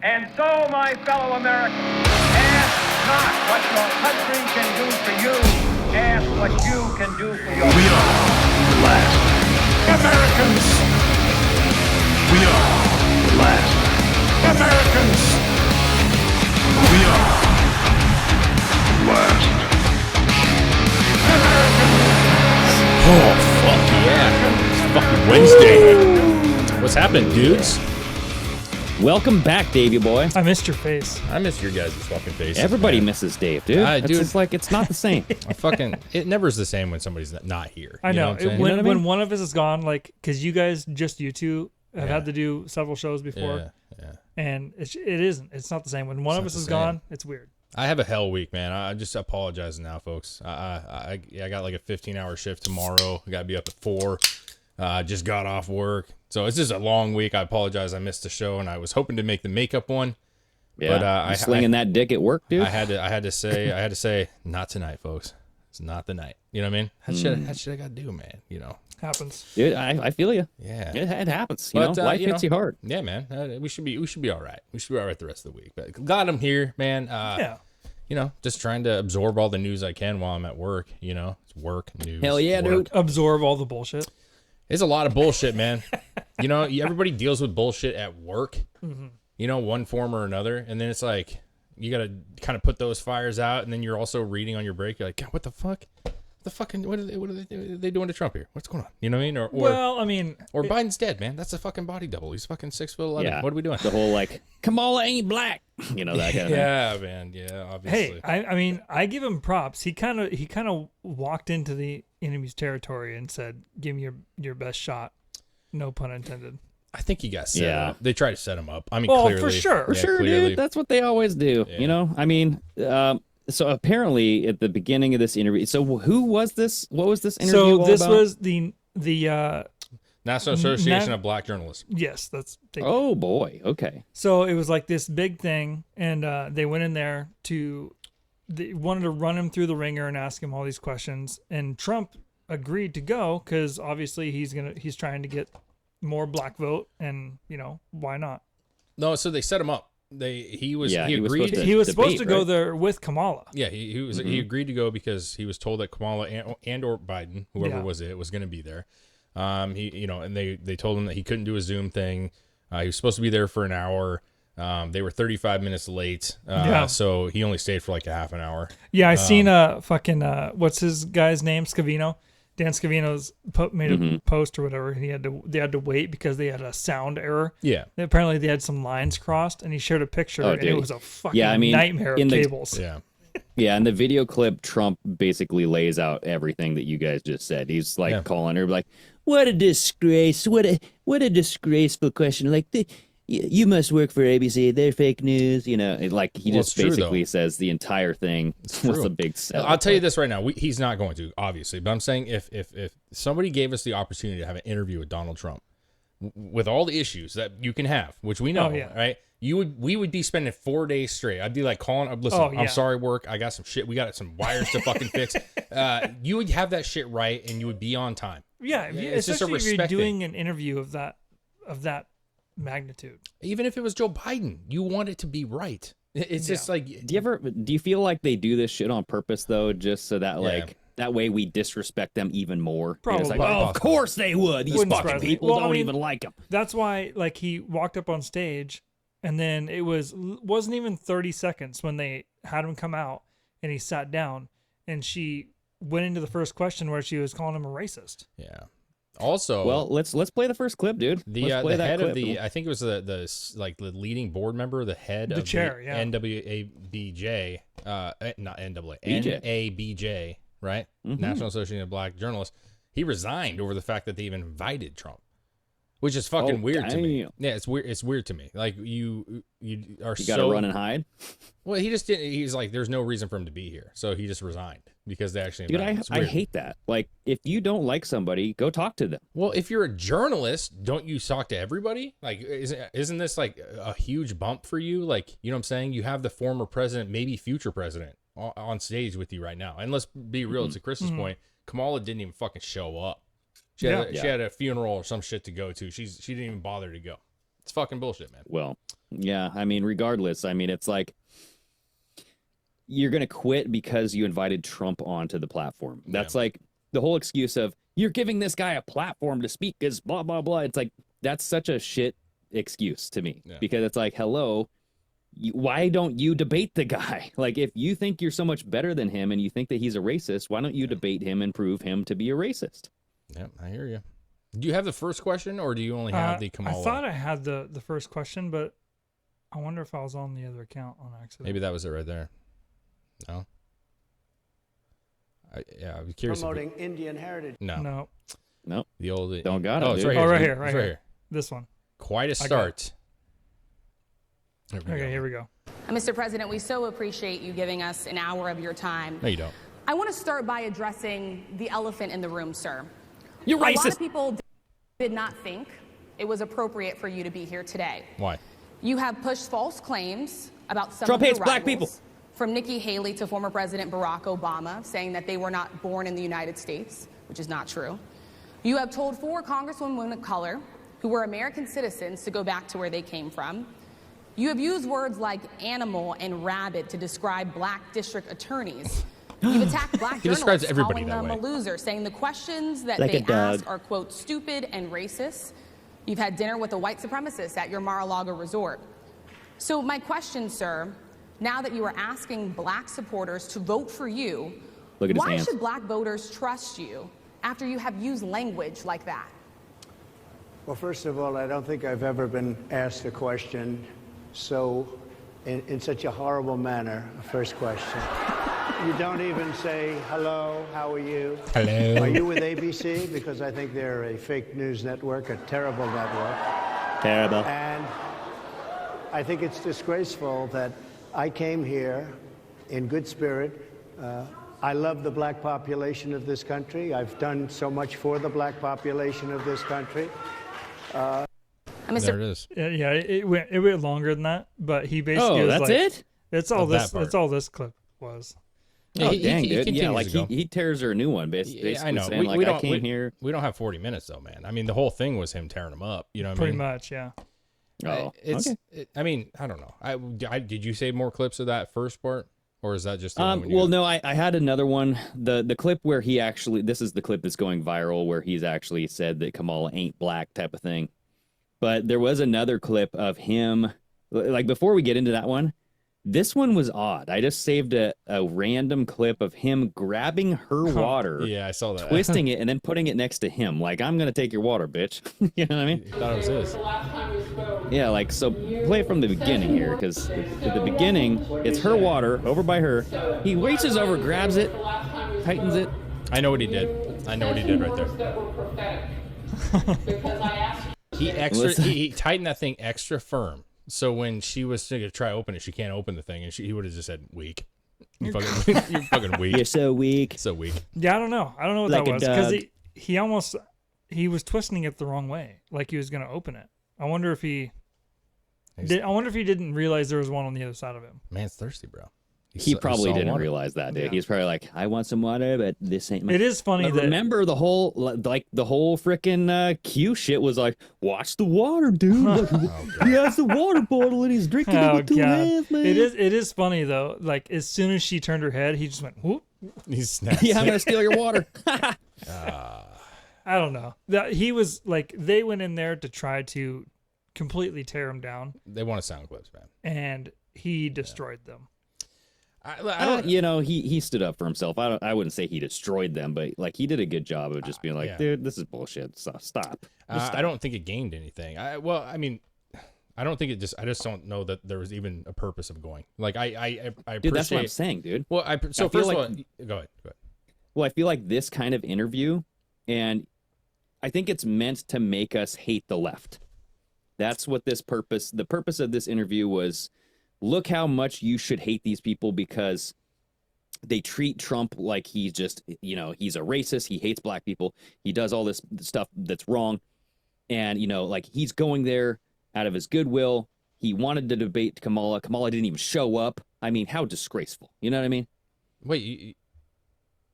And so, my fellow Americans, ask not what your country can do for you, ask what you can do for your We are the last Americans. We are the last Americans. We are the last Americans. Oh, fuck yeah. It's fucking Wednesday. What's happening, dudes? Welcome back, Davey boy. I missed your face. I miss your guys' fucking faces. Everybody man. misses Dave, dude. Dude. It's just like it's not the same. It never is the same when somebody's not here. I know. what I'm saying? When, You know what I mean? when one of us is gone, like, because you guys, just you two, have Yeah. had to do several shows before, yeah. and it isn't. It's not the same. When one of not us the is same. gone, it's weird. I have a hell week, man. I just apologize now, folks. I got like a 15-hour shift tomorrow. I got to be up at 4. Just got off work. So it's just a long week. I apologize. I missed the show, and I was hoping to make the makeup one. Yeah, But you slinging that dick at work, dude. I had to say, not tonight, folks. It's not the night. You know what I mean? How should I got to do, man? You know? Happens. Dude, I feel you. Yeah. It happens. But, Life hits you hard. Yeah, man. We should be all right. We should be all right the rest of the week. But glad I'm here, man. Yeah. You know, just trying to absorb all the news I can while I'm at work. You know, it's work, news. Hell yeah, work. dude. Absorb all the bullshit. It's a lot of bullshit, man. You know, everybody deals with bullshit at work, you know, one form or another. And then it's like, you got to kind of put those fires out. And then you're also reading on your break. You're like, God, what the fuck? What are they doing to Trump here? What's going on? You know what I mean? Well, I mean, Or Biden's dead, man. That's a fucking body double. He's fucking 6'11". Yeah. What are we doing? The whole like Kamala ain't black. You know that kind of thing. Yeah, man. Yeah, obviously. hey, I mean, I give him props. He kind of walked into the enemy's territory and said, "Give me your best shot." No pun intended. I think he got set Yeah. up. They tried to set him up. I mean, Well, clearly. for sure. For Yeah, sure, clearly. dude. That's what they always do. Yeah. You know, I mean, so apparently at the beginning of this interview, so who was this? What was this interview So all this about? was the National Association of Black Journalists. yes, Oh boy. Okay. So it was like this big thing, and they went in there they wanted to run him through the ringer and ask him all these questions. And Trump agreed to go because obviously he's trying to get more black vote, and you know why not? No, so they set him up. He was agreed. supposed to- He was debate, supposed to go right? there with Kamala. Yeah, he agreed to go because he was told that Kamala and or Biden, whoever Yeah. was going to be there. And they told him that he couldn't do a Zoom thing. He was supposed to be there for an hour. They were 35 minutes late. Yeah. So he only stayed for like a half an hour. Yeah, I seen fucking what's his guy's name? Scavino. Dan Scavino's made a post or whatever. They had to wait because they had a sound error. Yeah. Apparently they had some lines crossed, and he shared a picture, and it dude. was a fucking Yeah, I mean, nightmare of in the- cables. Yeah. Yeah, in the video clip, Trump basically lays out everything that you guys just said. He's like calling her like, "What a disgrace! What a disgraceful question! Like, you must work for ABC. They're fake news." You know, like he Well, just it's true, basically though. says the entire thing was true. a big setup. I'll tell you this right now. He's not going to, obviously. But I'm saying if somebody gave us the opportunity to have an interview with Donald Trump, with all the issues that you can have, which we know, Oh, yeah. right? We would be spending 4 days straight. I'd be like calling up, listen, Oh, yeah. I'm sorry, work. I got some shit. We got some wires to fucking fix. You would have that shit right, and you would be on time. Yeah, It's just a especially if you're respect doing an interview of that magnitude. Even if it was Joe Biden, you want it to be right. It's just like, Do you feel like they do this shit on purpose though, just so that like that way we disrespect them even more? You know, it's like, Probably. oh, of course they would. These Wouldn't fucking surprise me. people Well, I don't mean, even like him. That's why, like, he walked up on stage, and then it wasn't even 30 seconds when they had him come out, and he sat down, and she went into the first question where she was calling him a racist. yeah. Also, Well, let's play the first clip, dude. Let's play the that head clip. of the, I think it was the leading board member, the head The of chair, the yeah. NABJ, not NAA, BJ. NABJ, right? National Association of Black Journalists. He resigned over the fact that they even invited Trump, which is fucking Oh, weird to me. damn. Yeah, it's weird. It's weird to me. Like you are You got to so run and hide. well. He just didn't. He's like, there's no reason for him to be here, so he just resigned because they actually. Dude, invited him. It's I weird. hate that. Like, if you don't like somebody, go talk to them. Well, if you're a journalist, don't you talk to everybody? Like, isn't this like a huge bump for you? Like, you know what I'm saying? You have the former president, maybe future president, on stage with you right now. And let's be real, to Chris's point, Kamala didn't even fucking show up. She had a funeral or some shit to go to. She didn't even bother to go. It's fucking bullshit, man. Well, yeah, I mean, regardless, I mean, it's like you're going to quit because you invited Trump onto the platform. That's like the whole excuse of you're giving this guy a platform to speak is blah, blah, blah. It's like, that's such a shit excuse to me because it's like, hello, why don't you debate the guy? Like, if you think you're so much better than him and you think that he's a racist, why don't you debate him and prove him to be a racist? Yep, I hear you. Do you have the first question, or do you only have the Kamala? I thought I had the first question, but I wonder if I was on the other account on accident. Maybe that was it right there. No? I was curious. Promoting Indian heritage. No. No. The old... Don't got it, Oh, it's dude. right here. Oh, right dude. here, right It's here. This one. Quite a start. Okay, here we go. Mr. President, we so appreciate you giving us an hour of your time. No, you don't. I want to start by addressing the elephant in the room, sir. You're A lot racist. of people did not think it was appropriate for you to be here today. Why? You have pushed false claims about some Trump of your hates black rivals, people. from Nikki Haley to former President Barack Obama, saying that they were not born in the United States, which is not true. You have told 4 congresswomen of color who were American citizens to go back to where they came from. You have used words like animal and rabid to describe black district attorneys. You've attacked black He describes journalists, everybody calling that them way. a loser, saying the questions that Like they a dog. ask are, quote, stupid and racist. You've had dinner with a white supremacist at your Mar-a-Lago resort. So my question, sir, now that you are asking black supporters to vote for you, Look at his why hands. should black voters trust you after you have used language like that? Well, first of all, I don't think I've ever been asked a question in such a horrible manner. First question. You don't even say, hello, how are you? Hello. Are you with ABC? Because I think they're a fake news network, a terrible network. Terrible. And I think it's disgraceful that I came here in good spirit. I love the black population of this country. I've done so much for the black population of this country. There it is. Yeah, it went longer than that, but he basically Oh, was that's like, it? That's all Of that this. part. That's all this clip was. Oh, he dang, dude. Yeah, continues like to go. he tears her a new one, basically I know. saying, like, I came here. We don't have 40 minutes, though, man. I mean, the whole thing was him tearing them up. You know what I Pretty mean? much, yeah. Oh, It's. okay. I mean, I don't know. Did you say more clips of that first part, or is that just the one when you Well, got- no, I had another one. The clip where he actually, this is the clip that's going viral where he's actually said that Kamala ain't black type of thing. But there was another clip of him, like before we get into that one, this one was odd. I just saved a random clip of him grabbing her water, Yeah, I saw that. twisting it, and then putting it next to him. Like, I'm going to take your water, bitch. You know what I mean? Thought it was his. Yeah, like, so play it from the beginning here, because at the beginning, it's her water over by her. He reaches over, grabs it, tightens it. I know what he did. I know what he did right there. He tightened that thing extra firm. So when she was to try to open it, she can't open the thing, and he would have just said weak. You're fucking weak. You're so weak. So weak. Yeah, I don't know. I don't know what Like that a was because dog. he was twisting it the wrong way, like he was gonna open it. I wonder if he didn't realize there was one on the other side of him. Man's thirsty, bro. He probably saw didn't water. realize that, dude. Yeah. He's probably like, I want some water, but this ain't my... It is funny But that remember the whole freaking Q shit was like, watch the water, dude. Like, he has the water bottle and he's drinking it oh with two god, hands, man. it is funny though. Like as soon as she turned her head, he just went whoop. He snapped. Yeah, I'm gonna steal your water. I don't know. That he was like they went in there to try to completely tear him down, They want to sound clips, man. and he destroyed them. I don't. You know, he stood up for himself. I wouldn't say he destroyed them, but like he did a good job of just being like, yeah. dude, this is bullshit. So stop. Just stop. I don't think it gained anything. I mean, I don't think it just. I just don't know that there was even a purpose of going. Like I appreciate. Dude, that's what I'm saying, dude. Well, so I feel first like- of all, go ahead. Well, I feel like this kind of interview, and I think it's meant to make us hate the left. That's what the purpose of this interview was. Look how much you should hate these people because they treat Trump like he's just, you know, he's a racist. He hates black people. He does all this stuff that's wrong. And, you know, like he's going there out of his goodwill. He wanted to debate Kamala. Kamala didn't even show up. I mean, how disgraceful. You know what I mean? Wait,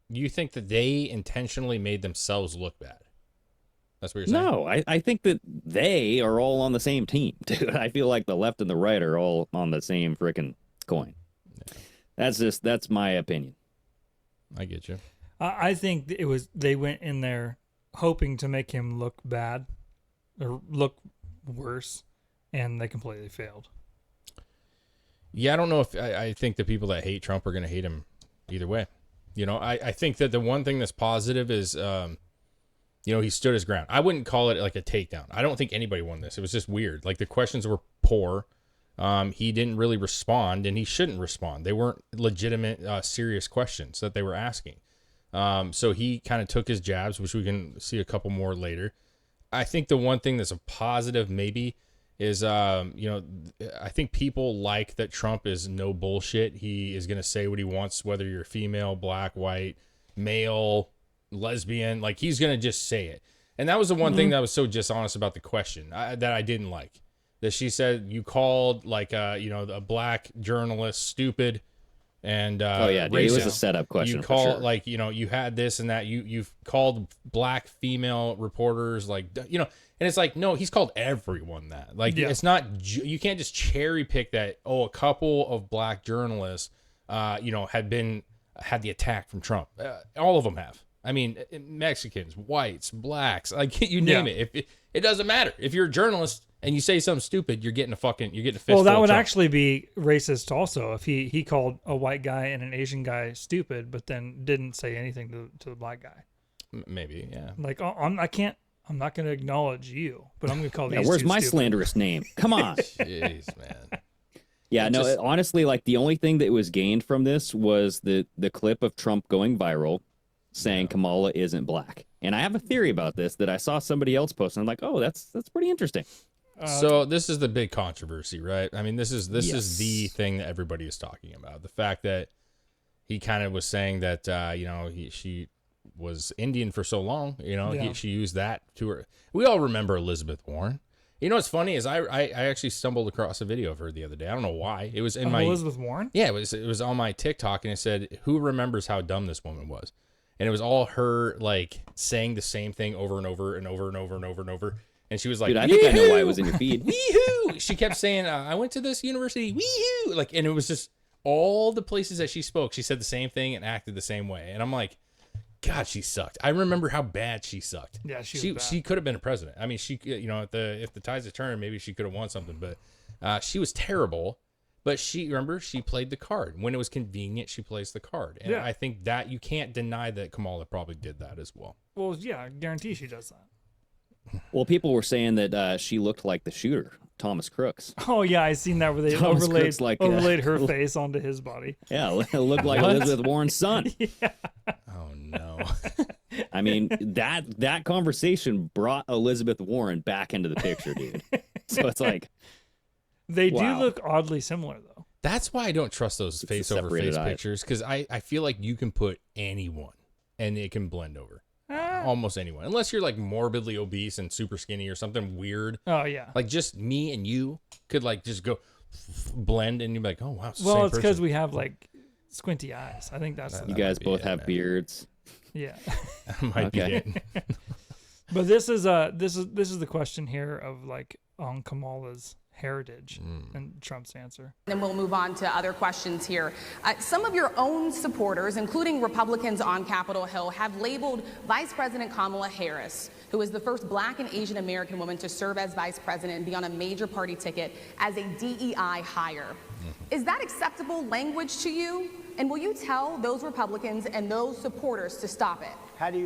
you think that they intentionally made themselves look bad? That's what you're saying? No, I think that they are all on the same team, dude. I feel like the left and the right are all on the same freaking coin. Yeah. That's my opinion. I get you. I think they went in there hoping to make him look bad or look worse, and they completely failed. Yeah, I don't know if I think the people that hate Trump are going to hate him either way. I think that the one thing that's positive is, he stood his ground. I wouldn't call it like a takedown. I don't think anybody won this. It was just weird. Like, the questions were poor. He didn't really respond, and he shouldn't respond. They weren't legitimate, serious questions that they were asking. So he kind of took his jabs, which we can see a couple more later. I think the one thing that's a positive maybe is, I think people like that Trump is no bullshit. He is going to say what he wants, whether you're female, black, white, male, lesbian. Like, he's going to just say it. And that was the one thing that was so dishonest about the question that I didn't like. That she said you called a black journalist stupid and dude, it was a setup question. You call for sure. you had this and that. You've called black female reporters and it's like, no, he's called everyone that. It's not, you can't just cherry pick that. Oh, a couple of black journalists had the attack from Trump. All of them have. I mean, Mexicans, whites, blacks, you name it. It doesn't matter. If you're a journalist and you say something stupid, you're getting a fistful. Well, that would actually be racist also if he called a white guy and an Asian guy stupid, but then didn't say anything to the black guy. Maybe, yeah. Like, I'm not going to acknowledge you, but I'm going to call these where's two my stupid. slanderous name? Come on. Jeez, man. Yeah, honestly, like, the only thing that was gained from this was the clip of Trump going viral saying Kamala isn't black. And I have a theory about this that I saw somebody else post, and I'm like, oh, that's pretty interesting. So this is the big controversy, right? I mean, this is the thing that everybody is talking about. The fact that he kind of was saying that, she was Indian for so long, she used that to her. We all remember Elizabeth Warren. You know what's funny is I actually stumbled across a video of her the other day. I don't know why. It was in my Elizabeth Warren? Yeah, it was on my TikTok, and it said, "Who remembers how dumb this woman was?" And it was all her saying the same thing over and over and over and over and over and over. And she was like, dude, I think I know why it was in your feed. Wee-hoo! She kept saying, I went to this university. Wee-hoo! And it was just all the places that she spoke. She said the same thing and acted the same way. And I'm like, God, she sucked. I remember how bad she sucked. Yeah, she could have been a president. I mean, she, if the tides had turned, maybe she could have won something. But she was terrible. But she played the card. When it was convenient, she plays the card. And I think that you can't deny that Kamala probably did that as well. Well, yeah, I guarantee she does that. Well, people were saying that she looked like the shooter, Thomas Crooks. Oh, yeah, I seen that where they overlaid her face onto his body. Yeah, it looked like Elizabeth Warren's son. Yeah. Oh, no. I mean, that conversation brought Elizabeth Warren back into the picture, dude. So it's like... They do look oddly similar, though. That's why I don't trust those face-over-face eyes. pictures, because I feel like you can put anyone, and it can blend over. Almost anyone. Unless you're, morbidly obese and super skinny or something weird. Oh, yeah. Just me and you could, just go blend, and you'd be like, oh, wow, it's the well, same it's because person. we have, squinty eyes. I think that's... You guys both have man. beards. Yeah. That might be it. But this is the question here of, on Kamala's heritage and Trump's answer. Then we'll move on to other questions here. Some of your own supporters, including Republicans on Capitol Hill, have labeled Vice President Kamala Harris, who is the first black and Asian American woman to serve as vice president and be on a major party ticket, as a DEI hire. Is that acceptable language to you? And will you tell those Republicans and those supporters to stop it? How do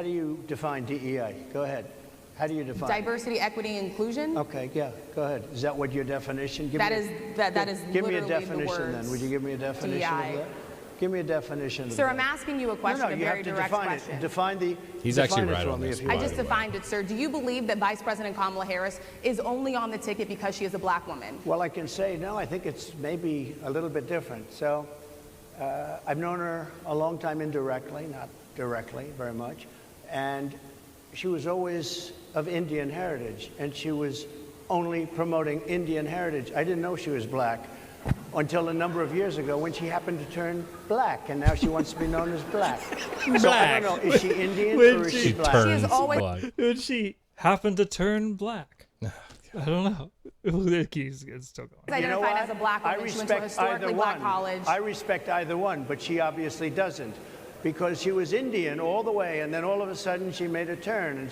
you define DEI? Go ahead. How do you define diversity, equity, inclusion? Okay, yeah, go ahead. Is that what your definition? That is give me literally a definition the words then. Would you give me a definition DEI. of that? Give me a definition. Sir, of I'm that. asking you a question, No, a you very have to direct define question. it. Define the. He's define actually it right for on me this if you one. I want. just defined it, sir. Do you believe that Vice President Kamala Harris is only on the ticket because she is a black woman? Well, I can say no. I think it's maybe a little bit different. So, I've known her a long time indirectly, not directly, very much, and she was always of Indian heritage, and she was only promoting Indian heritage. I didn't know she was black. until a number of years ago when she happened to turn black, and now she wants to be known as black. So I Black. don't know, is she Indian When or is she she black? She is always black. Would she happen to turn black? I don't know. It's still going. You know identified what? as a black I woman. She went to a respect either historically black one. college. I respect either one, but she obviously doesn't, because she was Indian all the way, and then all of a sudden she made a turn and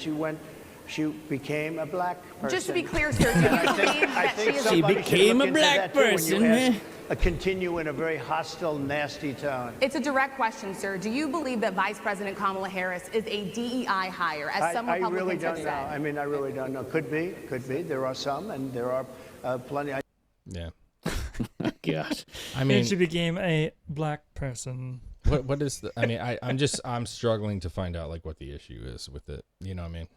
she became a black person. Just to be clear, sir, do you believe that she is somebody should became look a into black that too when you person, ask continue in a very hostile, nasty tone. It's a direct question, sir. Do you believe that Vice President Kamala Harris is a DEI hire, as some I Republicans really don't have know. said? I mean, I really don't know. Could be. There are some, and there are plenty. Yeah. Gosh. I mean, And she became a black person. what is the? I mean, I'm struggling to find out like what the issue is with it. You know what I mean?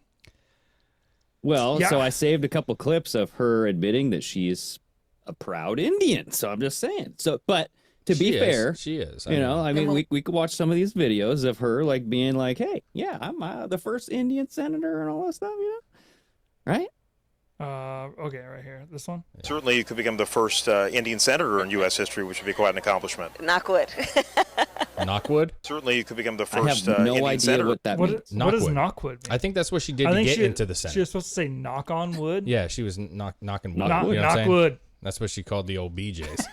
Well, Yeah. so I saved a couple clips of her admitting that she's a proud Indian. So I'm just saying. So, but to be fair, she is. you know, I mean, we could watch some of these videos of her like being like, "Hey, yeah, I'm the first Indian senator and all that stuff," you know, right? Okay, right here. This one. Certainly, you could become the first Indian senator in U.S. history, which would be quite an accomplishment. Knockwood. Knockwood. Certainly, you could become the I first have no Indian idea senator. what that What means. is Knockwood. knockwood mean? I think that's what she did I to think get she, into the Senate. She was supposed to say knock on wood. Yeah, she was knocking wood. Knock you wood. know what I'm saying? Knockwood. That's what she called the old BJs.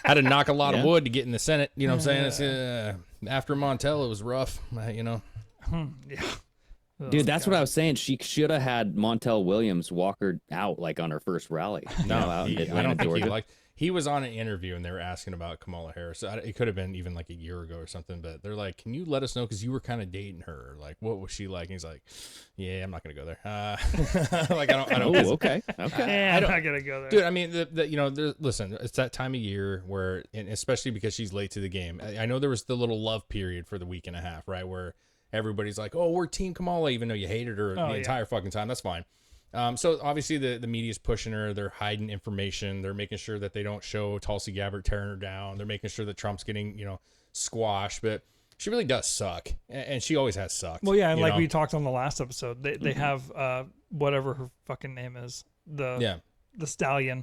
Had to knock a lot of Yeah. wood to get in the Senate. You know what I'm saying? It's, after Montel, it was rough. You know. Yeah. Dude, that's what I was saying. She should have had Montel Williams walk her out like on her first rally. You know, out in I Atlanta, don't think Georgia. he was on an interview and they were asking about Kamala Harris. It could have been even like a year ago or something, but they're like, "Can you let us know because you were kind of dating her? Like, what was she like?" And he's like, "Yeah, I'm not gonna go there. Like, I don't." Oh, okay, okay. I'm not gonna go there. Dude, I mean, you know, listen, it's that time of year where, and especially because she's late to the game. I know there was the little love period for the week and a half, right, where everybody's like, "Oh, we're Team Kamala," even though you hated her the entire fucking time. That's fine. So obviously the media's pushing her. They're hiding information. They're making sure that they don't show Tulsi Gabbard tearing her down. They're making sure that Trump's getting, you know, squashed. But she really does suck, and she always has sucked. Well, yeah, and you like know? we talked on the last episode, they have whatever her fucking name is, the stallion,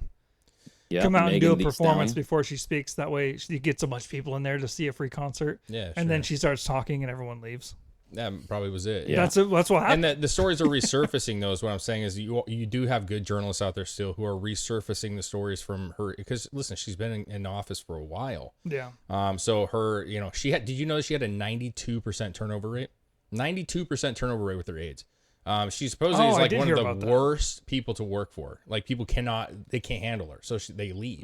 Yeah, come out and do a Megan Thee performance Stallion. before she speaks. That way she gets a bunch of people in there to see a free concert. Yeah, and then sure. she starts talking and everyone leaves. That probably was it. Yeah. That's what happened. And the stories are resurfacing those. What I'm saying is you do have good journalists out there still who are resurfacing the stories from her, because listen, she's been in office for a while. Yeah. So her, you know, did you know she had a 92% turnover rate? 92% turnover rate with her aides. She supposedly is I like did one hear of about the that. worst people to work for. Like people can't handle her. So they leave.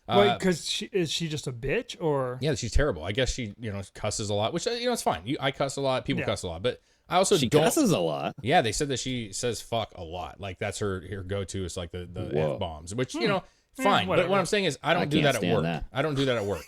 Wait, because is she just a bitch or? Yeah, she's terrible. I guess she, you know, cusses a lot, which, you know, it's fine. I cuss a lot. People Yeah. cuss a lot, but I also She don't. cusses a lot. Yeah, they said that she says fuck a lot. Like that's her go-to is like the Whoa. F-bombs, which, you know, fine. But whatever. what I'm saying is I don't do can't that at stand work. that. I don't do that at work.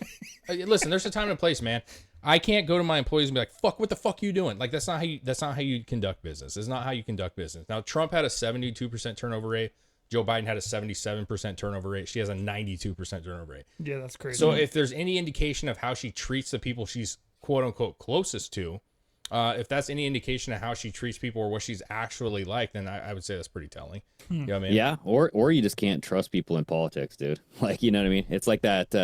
Listen, there's a time and a place, man. I can't go to my employees and be like, fuck, what the fuck are you doing? Like that's not how you conduct business. It's not how you conduct business. Now, Trump had a 72% turnover rate. Joe Biden had a 77% turnover rate. She has a 92% turnover rate. Yeah, that's crazy. So if there's any indication of how she treats the people she's quote unquote closest to, if that's any indication of how she treats people or what she's actually like, then I would say that's pretty telling. You know what I mean? Yeah, or you just can't trust people in politics, dude. Like, you know what I mean? It's like that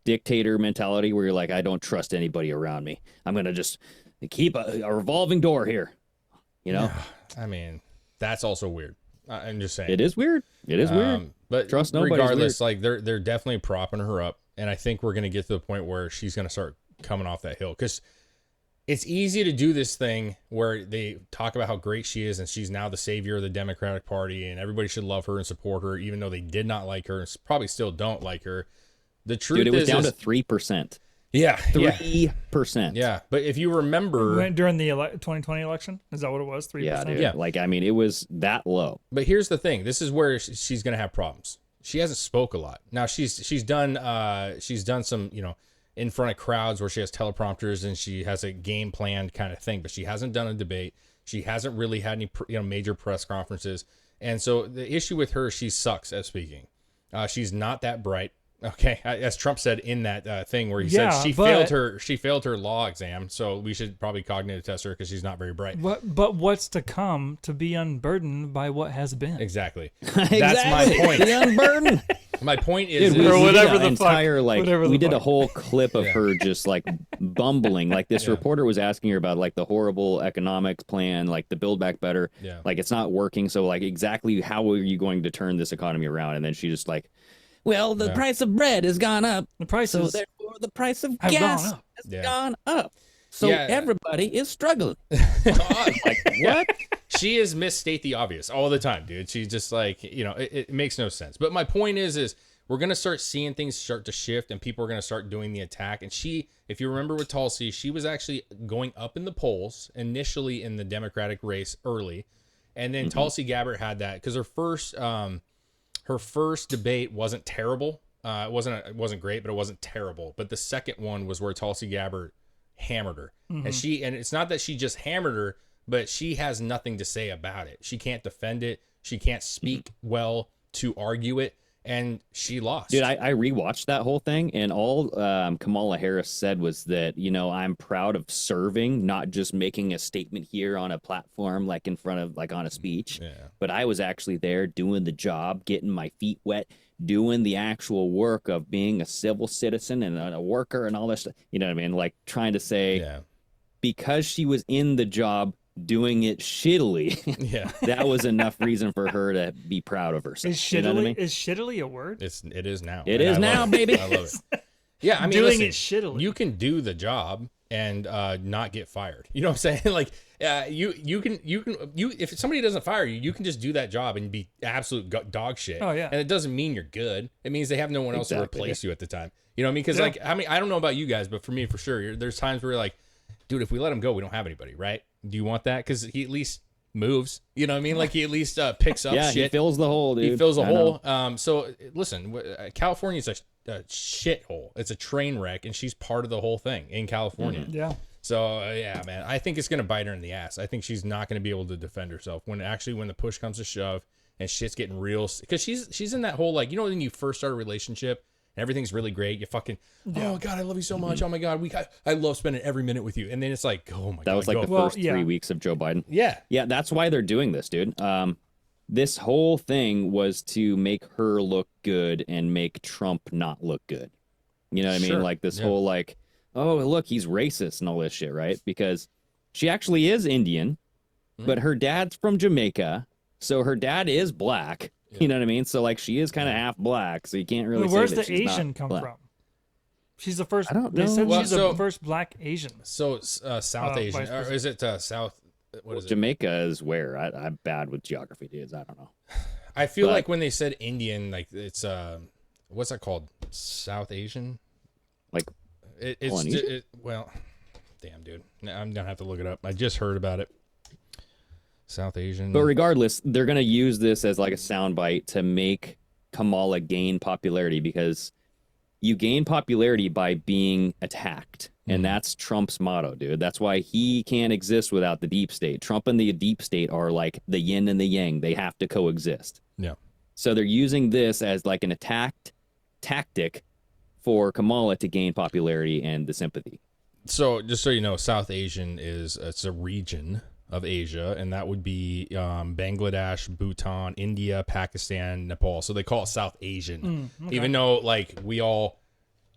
dictator mentality where you're like, I don't trust anybody around me. I'm gonna just keep a revolving door here. You know, I mean, that's also weird. I'm just saying. it is weird. It is weird. But Trust nobody's regardless, like they're definitely propping her up, and I think we're gonna get to the point where she's gonna start coming off that hill, because it's easy to do this thing where they talk about how great she is and she's now the savior of the Democratic Party and everybody should love her and support her, even though they did not like her and probably still don't like her. The truth Dude, it was is, down to 3%. yeah, 3%. yeah. But if you remember, Went during the 2020 election, is that what it was? 3%. Yeah, dude. Yeah. Like, I mean, it was that low. but here's the thing: this is where she's gonna have problems. She hasn't spoke a lot. Now she's done some, you know, in front of crowds where she has teleprompters and she has a game planned kind of thing, but she hasn't done a debate. She hasn't really had any major press conferences, and so the issue with her, she sucks at speaking. She's not that bright. Okay, as Trump said in that thing where he said she failed her law exam, so we should probably cognitive test her because she's not very bright. But what's to come to be unburdened by what has been? Exactly. Exactly. That's my point. The unburden. My point is, Dude, Or we whatever did an the fuck- entire like whatever the we did a fuck. whole clip of her just like bumbling. Like this Yeah. reporter was asking her about like the horrible economics plan, like the Build Back Better. Yeah. Like it's not working. So like exactly how are you going to turn this economy around? And then she just like, well, the price of bread has gone up. The prices So therefore the price of have gas gone up. has Yeah. gone up. So Yeah. everybody is struggling. like, what? She is misstate the obvious all the time, dude. She's just like, it makes no sense. But my point is we're going to start seeing things start to shift and people are going to start doing the attack. And she, if you remember with Tulsi, she was actually going up in the polls initially in the Democratic race early. And then Tulsi Gabbard had that because her first debate wasn't terrible. It wasn't great, but it wasn't terrible. But the second one was where Tulsi Gabbard hammered her. And it's not that she just hammered her, but she has nothing to say about it. She can't defend it. She can't speak well to argue it. And she lost. Dude, I rewatched that whole thing, and all Kamala Harris said was that, I'm proud of serving, not just making a statement here on a platform, like in front of, like on a speech. Yeah. But I was actually there doing the job, getting my feet wet, doing the actual work of being a civil citizen and a worker and all this stuff. You know what I mean? Like trying to say, because she was in the job doing it shittily, that was enough reason for her to be proud of herself. Is shittily, you know what I mean? is shittily a word? It is now. It And is I now, love it. baby. I love it. Yeah, I mean, Doing listen, it shittily. You can do the job and not get fired. You know what I'm saying? Like, you can if somebody doesn't fire you, you can just do that job and be absolute dog shit. Oh, yeah. And it doesn't mean you're good. It means they have no one else to Exactly. replace you at the time. You know what I mean? Because like, I mean, I don't know about you guys, but for me, for sure, there's times where you're like, dude, if we let him go, we don't have anybody, right? Do you want that? Because he at least moves. You know what I mean? Like he at least picks up shit. He fills the hole, dude. He fills a I know. hole. So listen, California's a shithole. It's a train wreck, and she's part of the whole thing in California. Yeah. So yeah, man, I think it's gonna bite her in the ass. I think she's not gonna be able to defend herself when the push comes to shove and shit's getting real. Because she's in that whole like, when you first start a relationship and everything's really great, you fucking oh god, I love you so much. Oh my god, I love spending every minute with you. And then it's like, oh my god, That was like the first 3 weeks of Joe Biden. Yeah. Yeah, that's why they're doing this, dude. This whole thing was to make her look good and make Trump not look good. You know what I mean? Like this whole like, oh, look, he's racist and all this shit, right? Because she actually is Indian, but her dad's from Jamaica. So her dad is black. You know what I mean? So like she is kind of half black. So you can't really say Where's that the she's Asian not come black. from? She's the first. I don't They know. said Well, she's so- the first black Asian. So South Asian, vice or is it South? What is it? Jamaica is where? I'm bad with geography, dudes. I don't know. I feel But- like when they said Indian, like it's what's that called? South Asian? Like It's Polynesian? well, damn, dude. I'm gonna have to look it up. I just heard about it. South Asian. But regardless, they're going to use this as like a soundbite to make Kamala gain popularity because you gain popularity by being attacked. And that's Trump's motto, dude. That's why he can't exist without the deep state. Trump and the deep state are like the yin and the yang. They have to coexist. Yeah. So they're using this as like an attacked tactic for Kamala to gain popularity and the sympathy. So just so you know, South Asian it's a region of Asia, and that would be Bangladesh, Bhutan, India, Pakistan, Nepal. So they call it South Asian, even though like we all,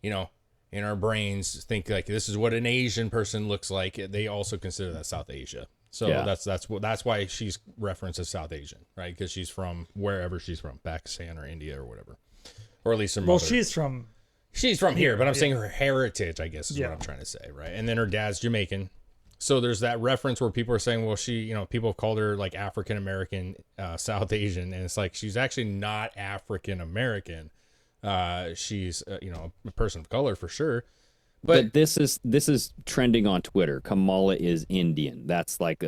in our brains think like this is what an Asian person looks like. They also consider that South Asia. So Yeah. that's why she's referenced as South Asian, right? Because she's from wherever she's from, Pakistan or India or whatever, or at least her Well, mother. she's from. She's from here, but I'm saying her heritage, I guess, is Yeah. what I'm trying to say, right? And then her dad's Jamaican. So there's that reference where people are saying, well, she, people have called her like African American, South Asian, and it's like she's actually not African American. She's, a person of color for sure. But this is trending on Twitter. Kamala is Indian. That's like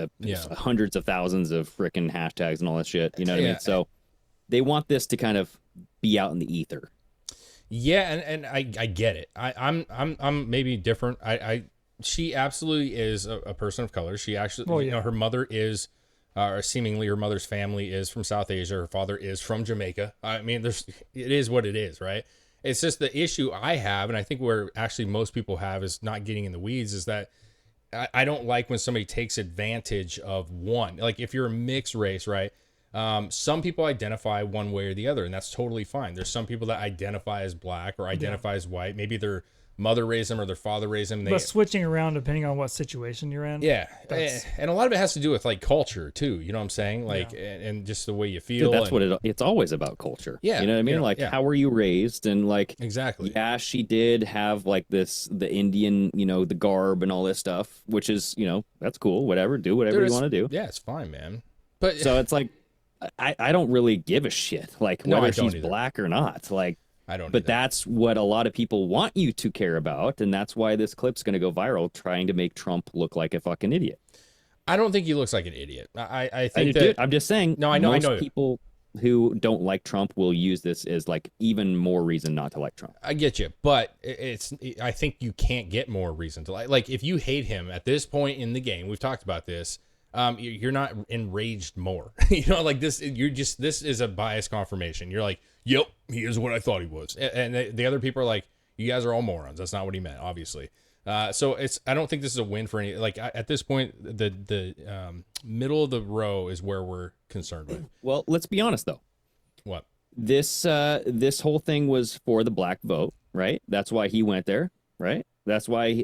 hundreds of thousands of freaking hashtags and all that shit. You know what I mean? So they want this to kind of be out in the ether. Yeah, and I get it. I'm maybe different. She absolutely is a person of color. She actually, her mother is, or seemingly her mother's family is from South Asia. Her father is from Jamaica. I mean, it is what it is, right? It's just the issue I have, and I think where actually most people have is not getting in the weeds, is that I don't like when somebody takes advantage of one. Like if you're a mixed race, right? Some people identify one way or the other, and that's totally fine. There's some people that identify as black or identify as white. Maybe their mother raised them or their father raised them. But switching around depending on what situation you're in. Yeah, and a lot of it has to do with like culture too. You know what I'm saying? Like, and just the way you feel. Dude, that's what it's always about culture. Yeah, you know what I mean? Like, how were you raised? And like, exactly. Yeah, she did have like the Indian, the garb and all this stuff, which is, that's cool. Whatever, do whatever you want to do. Yeah, it's fine, man. But so it's like, I don't really give a shit, like whether she's black or not. Like, I don't. But that's what a lot of people want you to care about, and that's why this clip's going to go viral, trying to make Trump look like a fucking idiot. I don't think he looks like an idiot. I think that. Dude, I'm just saying. No, I know. Most people who don't like Trump will use this as like even more reason not to like Trump. I get you, but I think you can't get more reason to like. Like if you hate him at this point in the game, we've talked about this. You're not enraged more. Like this. This is a bias confirmation. You're like, yep, he is what I thought he was. And the other people are like, you guys are all morons. That's not what he meant, obviously. So I don't think this is a win for any. Like at this point, the middle of the row is where we're concerned with. Well, let's be honest though. What? This whole thing was for the black vote, right? That's why he went there, right? That's why.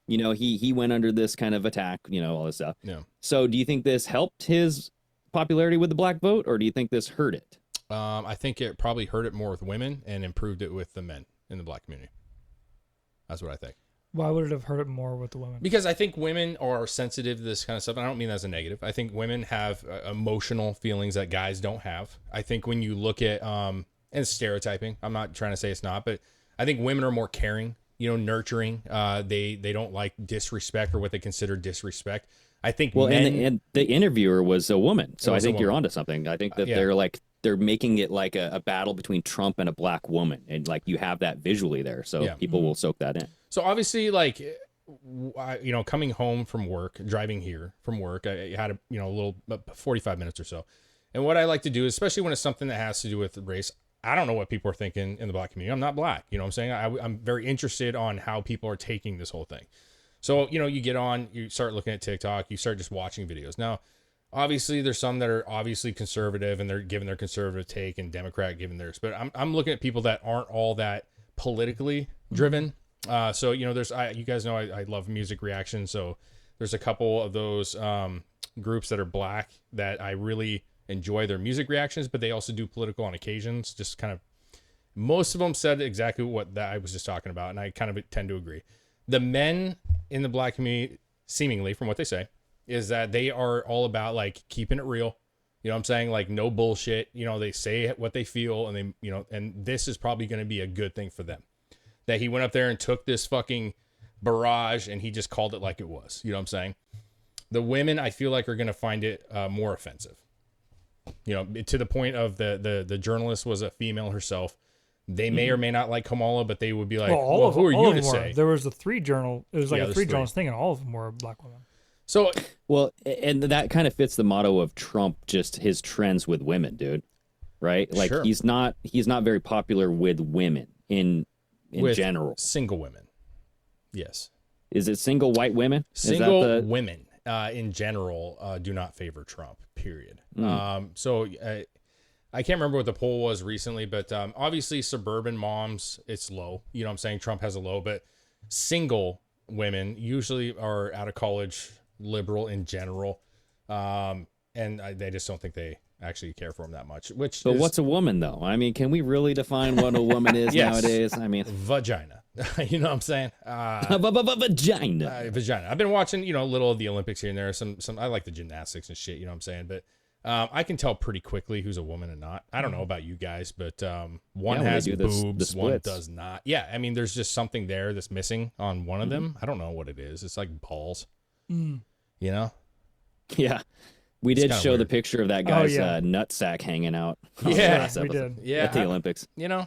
He went under this kind of attack, all this stuff. Yeah. So do you think this helped his popularity with the black vote, or do you think this hurt it? I think it probably hurt it more with women and improved it with the men in the black community. That's what I think. Why would it have hurt it more with the women? Because I think women are sensitive to this kind of stuff. And I don't mean that as a negative. I think women have emotional feelings that guys don't have. I think when you look at, and stereotyping, I'm not trying to say it's not, but I think women are more caring, nurturing. They don't like disrespect or what they consider disrespect. I think men... and the interviewer was a woman. So I think you're onto something. I think that they're making it like a battle between Trump and a black woman. And like you have that visually there. So people will soak that in. So obviously, like, coming home from work, driving here from work, I had a little 45 minutes or so. And what I like to do, especially when it's something that has to do with race, I don't know what people are thinking in the black community. I'm not black. You know what I'm saying? I'm very interested on how people are taking this whole thing. So, you get on, you start looking at TikTok, you start just watching videos. Now, obviously, there's some that are obviously conservative and they're giving their conservative take and Democrat giving theirs. But I'm looking at people that aren't all that politically driven. So, there's, you guys know, I love music reaction. So there's a couple of those groups that are black that I really enjoy their music reactions, but they also do political on occasions. Just kind of, most of them said exactly what that I was just talking about. And I kind of tend to agree. The men in the black community, seemingly from what they say, is that they are all about like keeping it real. You know what I'm saying? Like no bullshit. They say what they feel and they, and this is probably going to be a good thing for them. That he went up there and took this fucking barrage and he just called it like it was. You know what I'm saying? The women, I feel like, are going to find it more offensive. To the point of the journalist was a female herself. They may or may not like Kamala, but they would be like, well, who are you to say? There was a three journalist thing, and all of them were black women. So, well, and that kind of fits the motto of Trump, just his trends with women, dude. Right? Like he's not very popular with women in general. Single women. Yes. Is it single white women? Single women in general do not favor Trump, period. So I can't remember what the poll was recently, but obviously suburban moms, it's low. You know what I'm saying? Trump has a low, but single women usually are out of college, liberal in general. And they just don't think they actually care for him that much. But what's a woman, though? I mean, can we really define what a woman is nowadays? I mean, vagina. You know what I'm saying? Vagina. Vagina. I've been watching, a little of the Olympics here and there. Some. I like the gymnastics and shit. You know what I'm saying? But I can tell pretty quickly who's a woman and not. I don't know about you guys, but one has boobs, one does not. Yeah, I mean, there's just something there that's missing on one of them. I don't know what it is. It's like balls. Yeah. We did show the picture of that guy's nutsack hanging out. Yeah, we did. Yeah, at the Olympics. Yeah.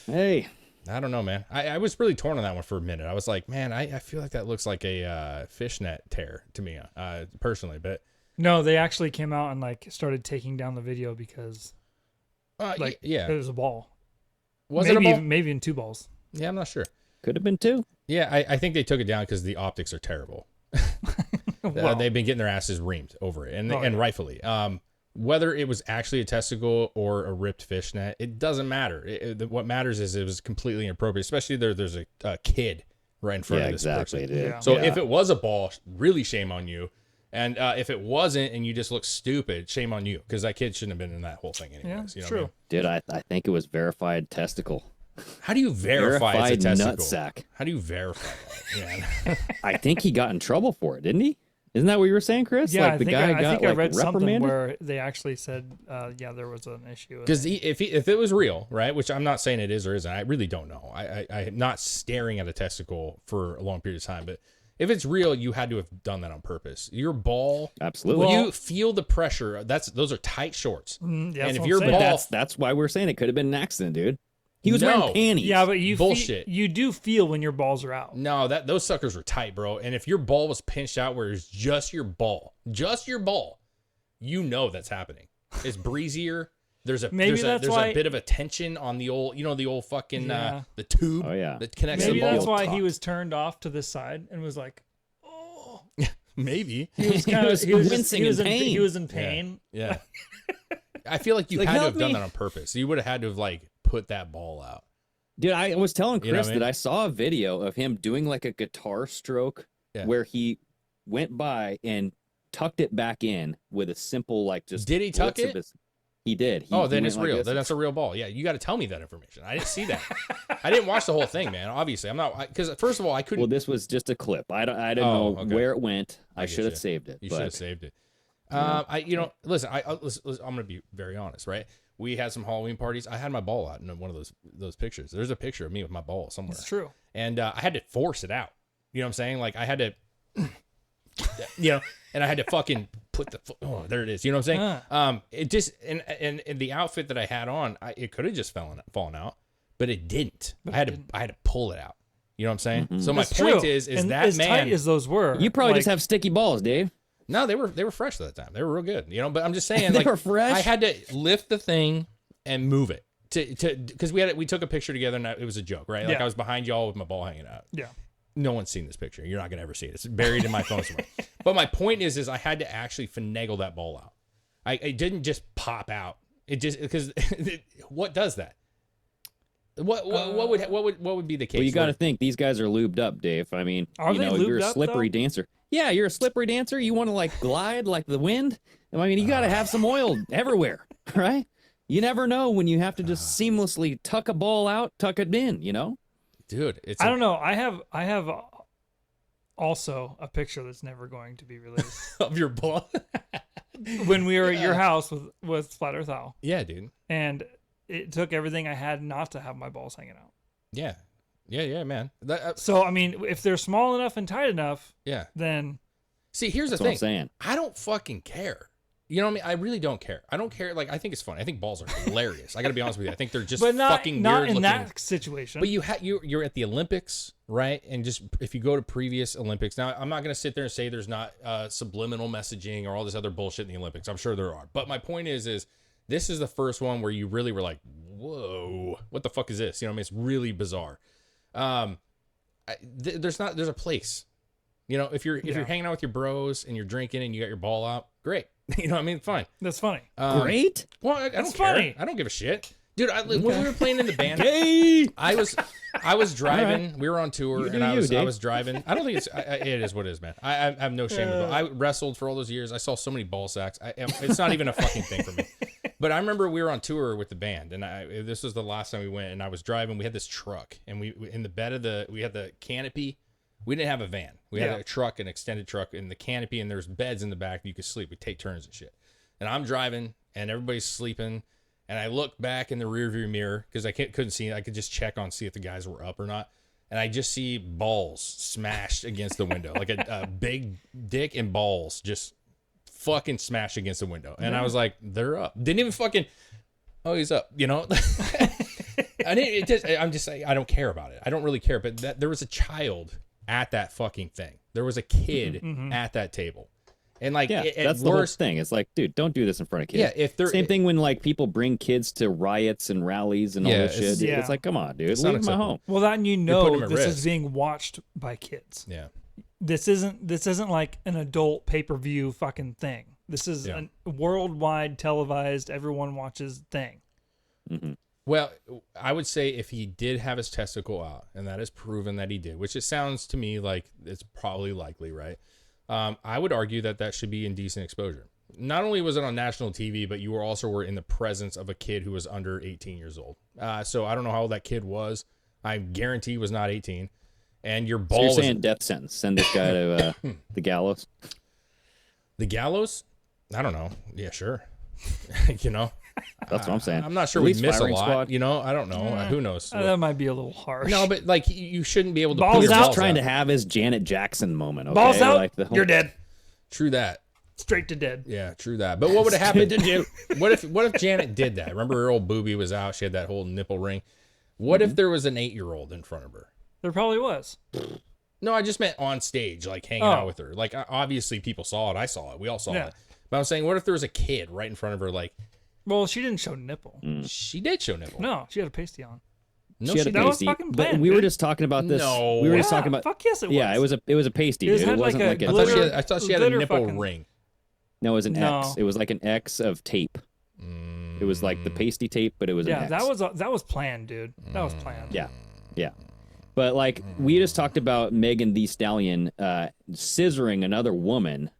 Hey, I don't know, man. I was really torn on that one for a minute. I was like, man, I feel like that looks like a fishnet tear to me, personally. But no, they actually came out and like started taking down the video because, it was a ball. Was it a ball? Maybe in two balls. Yeah, I'm not sure. Could have been two. Yeah, I think they took it down because the optics are terrible. They've been getting their asses reamed over it, and rightfully. whether it was actually a testicle or a ripped fishnet, it doesn't matter. What matters is it was completely inappropriate, especially there's a kid right in front of this person. Dude. Yeah. So if it was a ball, really shame on you. And if it wasn't and you just look stupid, shame on you, because that kid shouldn't have been in that whole thing anyways. Yeah, you know true. what I mean? Dude, I think it was verified testicle. How do you verify it's a Verified testicle? nutsack. How do you verify that? Yeah. I think he got in trouble for it, didn't he? Isn't that what you were saying, Chris? Yeah, like the guy I got think like I read something reprimanded. where they actually said, yeah, there was an issue. Because if it was real, right, which I'm not saying it is or isn't, I really don't know. I'm not staring at a testicle for a long period of time, but if it's real, you had to have done that on purpose. Your ball, Absolutely. when you feel the pressure, those are tight shorts. yeah, and that's if what your I'm ball, saying. That's why we're saying it could have been an accident, dude. He was No. wearing panties. Yeah, but you Bullshit. you do feel when your balls are out. no, those suckers were tight, bro. And if your ball was pinched out where it's just your ball, you know that's happening. It's breezier. There's a Maybe that's why- a bit of a tension on the old, the old fucking Yeah. the tube Oh, yeah. that connects Maybe the ball. that's why taut. he was turned off to the side and was like, Maybe. he was kind of wincing in in pain. He was in pain. Yeah. I feel like you Like, had to help have done me. that on purpose. You would have had to have like put that ball out. Dude, I was telling You know Chris what I mean? that I saw a video of him doing like a guitar stroke Yeah. where he went by and tucked it back in with a simple like just. Did he tuck blitz of it? his- He did. He, Oh, he then went it's like real. this. Then that's a real ball. Yeah, you got to tell me that information. I didn't see that. I didn't watch the whole thing, man. Obviously, I'm not because first of all, I couldn't. Well, this was just a clip. I don't Oh, know okay. where it went. I get should have you. saved it. You but should have saved it. Listen, I'm gonna be very honest, right? We had some Halloween parties. I had my ball out in one of those pictures. There's a picture of me with my ball somewhere. It's true. And I had to force it out. You know what I'm saying? Like I had to, and I had to fucking put the. Oh, there it is. You know what I'm saying? It just and the outfit that I had on, it could have just fallen out, but it didn't. I had to pull it out. You know what I'm saying? Mm-hmm. So my That's point true. is and that as man. tight as those were, you probably like, just have sticky balls, Dave. No, they were fresh at that time. They were real good, But I'm just saying, They like, were fresh? I had to lift the thing and move it because we took a picture together and it was a joke, right? Like Yeah. I was behind y'all with my ball hanging out. Yeah. No one's seen this picture. You're not gonna ever see it. It's buried in my phone somewhere. But my point is I had to actually finagle that ball out. It didn't just pop out. It just because what does that? What would be the case? Well, you got to where- think these guys are lubed up, Dave. I mean, Are you they know, you're lubed a up, slippery though? dancer. Yeah, you're a slippery dancer. You want to like glide like the wind. I mean, you got to have some oil everywhere, right? You never know when you have to just seamlessly tuck a ball out, tuck it in. dude? It's I don't know. I have also a picture that's never going to be released. of your ball. When we were at your house with Flat Earth Owl, Yeah, dude. and it took everything I had not to have my balls hanging out. Yeah, man. So I mean, if they're small enough and tight enough, Yeah. then See, here's That's the what thing. I'm saying. I don't fucking care. You know what I mean? I really don't care. I don't care. Like, I think it's funny. I think balls are hilarious. I got to be honest with you. I think they're just but not fucking not weird in looking. that situation. But you're at the Olympics, right? And just if you go to previous Olympics, now I'm not going to sit there and say there's not subliminal messaging or all this other bullshit in the Olympics. I'm sure there are. But my point is this is the first one where you really were like, whoa, what the fuck is this? You know what I mean? It's really bizarre. There's a place. If you're hanging out with your bros and you're drinking and you got your ball out, great. You know what I mean? Fine. That's funny. Great. Well, I don't That's care. funny. I don't give a shit. Dude, when we were playing in the band, Hey. I was driving. We were on tour, You do and I you, was Dave. driving. I don't think it is what it is, man. I have no shame about it. I wrestled for all those years. I saw so many ball sacks. It's not even a fucking thing for me. But I remember we were on tour with the band, and this was the last time we went. And I was driving. We had this truck, and we in the bed of we had the canopy. We didn't have a van. We had a truck, an extended truck, in the canopy, and there's beds in the back. You could sleep. We take turns and shit. And I'm driving, and everybody's sleeping. And I look back in the rearview mirror because I couldn't see. I could just check see if the guys were up or not. And I just see balls smashed against the window, like a big dick and balls just fucking smashed against the window. And I was like, they're up. Didn't even fucking. Oh, he's up. I'm just saying, I don't care about it. I don't really care. But there was a child at that fucking thing. There was a kid at that table. And like, Yeah, at that's the whole worst, thing. It's like, dude, don't do this in front of kids. Yeah, if they're Same thing when like people bring kids to riots and rallies and all Yeah, this shit. yeah. It's like, come on, dude, It's not leave them at acceptable. home. well, that and putting know them at this risk. is being watched by kids. yeah. This isn't like an adult pay-per-view fucking thing. This is Yeah. a worldwide televised, everyone watches thing. Well, I would say if he did have his testicle out, and that is proven that he did, which it sounds to me like it's probably likely, right? I would argue that that should be indecent exposure. Not only was it on national TV, but you were in the presence of a kid who was under 18 years old. So I don't know how old that kid was. I guarantee he was not 18. And your So ball you're was saying death sentence? Send this guy to the gallows? the gallows? I don't know. Yeah, sure. you know, That's what I'm saying. I'm not sure At we least miss a firing lot. squad. You know, I don't know. Who knows? That might be a little harsh. No, but like you shouldn't be able to Balls pull You're your out. just balls trying out. to have his Janet Jackson moment. Okay? balls out. Like the whole- You're dead. True that. Straight to dead. Yeah, true that. But what would have happened? Did you? What if Janet did that? Remember her old boobie was out. She had that whole nipple ring. What if there was an 8-year-old in front of her? There probably was. No, I just meant on stage, like hanging Oh. out with her. Like obviously people saw it. I saw it. We all saw Yeah. it. But I'm saying, what if there was a kid right in front of her? Like Well, she didn't show nipple. she did show nipple. No, she had a pasty on. No, She had a That was pasty. fucking But planned, we were dude. just talking about this. No. We were just Yeah, talking about. fuck yes, it Yeah, was. it was a pasty. It was Dude. It had like wasn't a like a. glitter- I thought she had a glitter nipple fucking- ring. No, it was an No. X. It was like an X of tape. It was like the pasty tape, but it was an Yeah, X. that was planned, dude. That was planned. Yeah, yeah. But like we just talked about Megan Thee Stallion scissoring another woman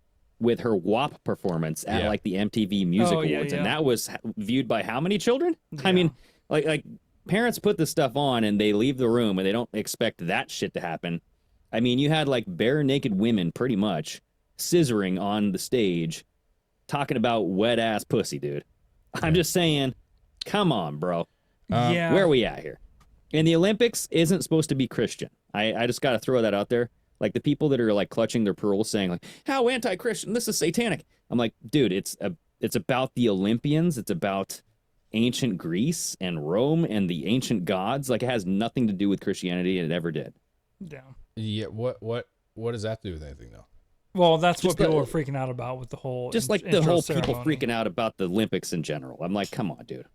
with her WAP performance at Yeah. like the MTV Music Oh, yeah, Awards, yeah. and that was viewed by how many children? I mean, like parents put this stuff on and they leave the room and they don't expect that shit to happen. I mean, you had like bare naked women pretty much scissoring on the stage, talking about wet ass pussy, dude. I'm just saying, come on, bro. Yeah. Where are we at here? And the Olympics isn't supposed to be Christian. I just got to throw that out there. Like the people that are like clutching their pearls saying like, how anti-Christian, this is satanic. I'm like, dude, it's about the Olympians. It's about ancient Greece and Rome and the ancient gods. Like it has nothing to do with Christianity, and it ever did. Yeah. Yeah. What does that do with anything though? Well, that's Just what people the- were freaking out about with the whole Just like the intro whole ceremony. people freaking out about the Olympics in general. I'm like, come on, dude.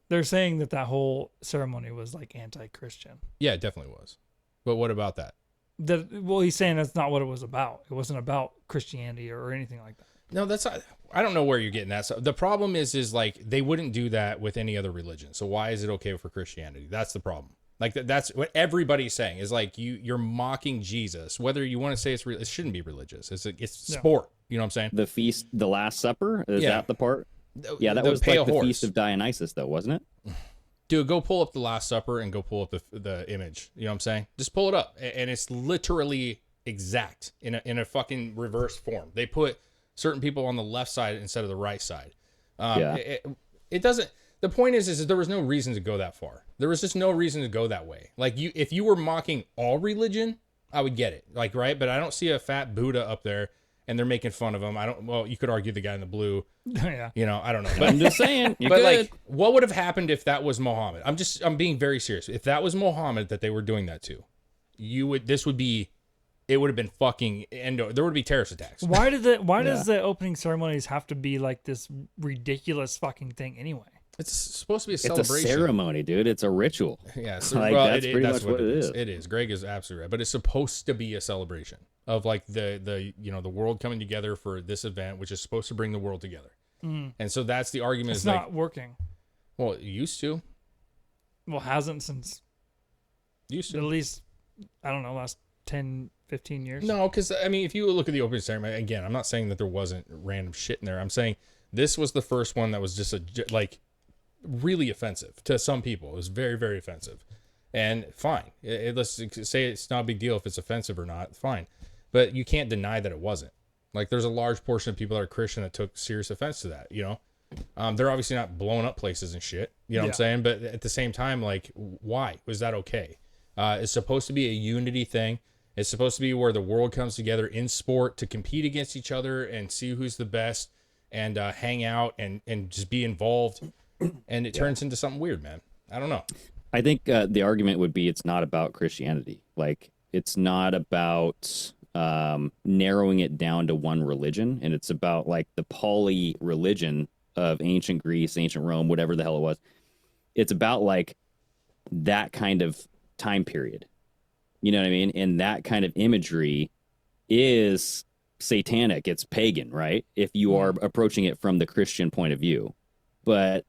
They're saying that whole ceremony was like anti-Christian. Yeah, it definitely was. But what about that? Well, he's saying that's not what it was about. It wasn't about Christianity or anything like that. No, that's not. I don't know where you're getting that. So the problem is like they wouldn't do that with any other religion. So why is it okay for Christianity? That's the problem. Like that's what everybody's saying is like you're mocking Jesus. Whether you want to say it shouldn't be religious. It's Yeah. sport. You know what I'm saying? The feast, the Last Supper, is Yeah. that the part? Yeah, that The was pale like the horse. Feast of Dionysus, though, wasn't it? Dude, go pull up the Last Supper and go pull up the image. You know what I'm saying? Just pull it up, and it's literally exact in a fucking reverse form. They put certain people on the left side instead of the right side. Yeah. It doesn't. The point is there was no reason to go that far. There was just no reason to go that way. Like if you were mocking all religion, I would get it. Like right, but I don't see a fat Buddha up there and they're making fun of him. I don't. Well, you could argue the guy in the blue. Yeah. You know, I don't know. But I'm just saying, you But could. like, what would have happened if that was Muhammad? I'm being very serious. If that was Muhammad that they were doing that to, it would have been fucking endo. There would be terrorist attacks. Why does the opening ceremonies have to be like this ridiculous fucking thing anyway? It's supposed to be a it's a celebration. ceremony, dude. It's a ritual. Yeah, so, Like, well, that's pretty much what it is. It is. Greg is absolutely right, but it's supposed to be a celebration of like the world coming together for this event, which is supposed to bring the world together. And so that's the argument. It's is not like, working. well, it used to, Well, hasn't since at least, I don't know, last 10, 15 years. No, because I mean, if you look at the opening ceremony again, I'm not saying that there wasn't random shit in there. I'm saying this was the first one that was just like really offensive to some people. It was very, very offensive. And fine, let's say it's not a big deal if it's offensive or not. Fine, but you can't deny that it wasn't. Like, there's a large portion of people that are Christian that took serious offense to that. You know, they're obviously not blowing up places and shit. You know what I'm saying? But at the same time, like, why was that okay? It's supposed to be a unity thing. It's supposed to be where the world comes together in sport to compete against each other and see who's the best and hang out and just be involved. And it turns into something weird, man. I don't know. I think the argument would be it's not about Christianity. Like, it's not about narrowing it down to one religion, and it's about like the poly religion of ancient Greece, ancient Rome, whatever the hell it was. It's about like that kind of time period. You know what I mean? And that kind of imagery is satanic, it's pagan, right? If you are approaching it from the Christian point of view. But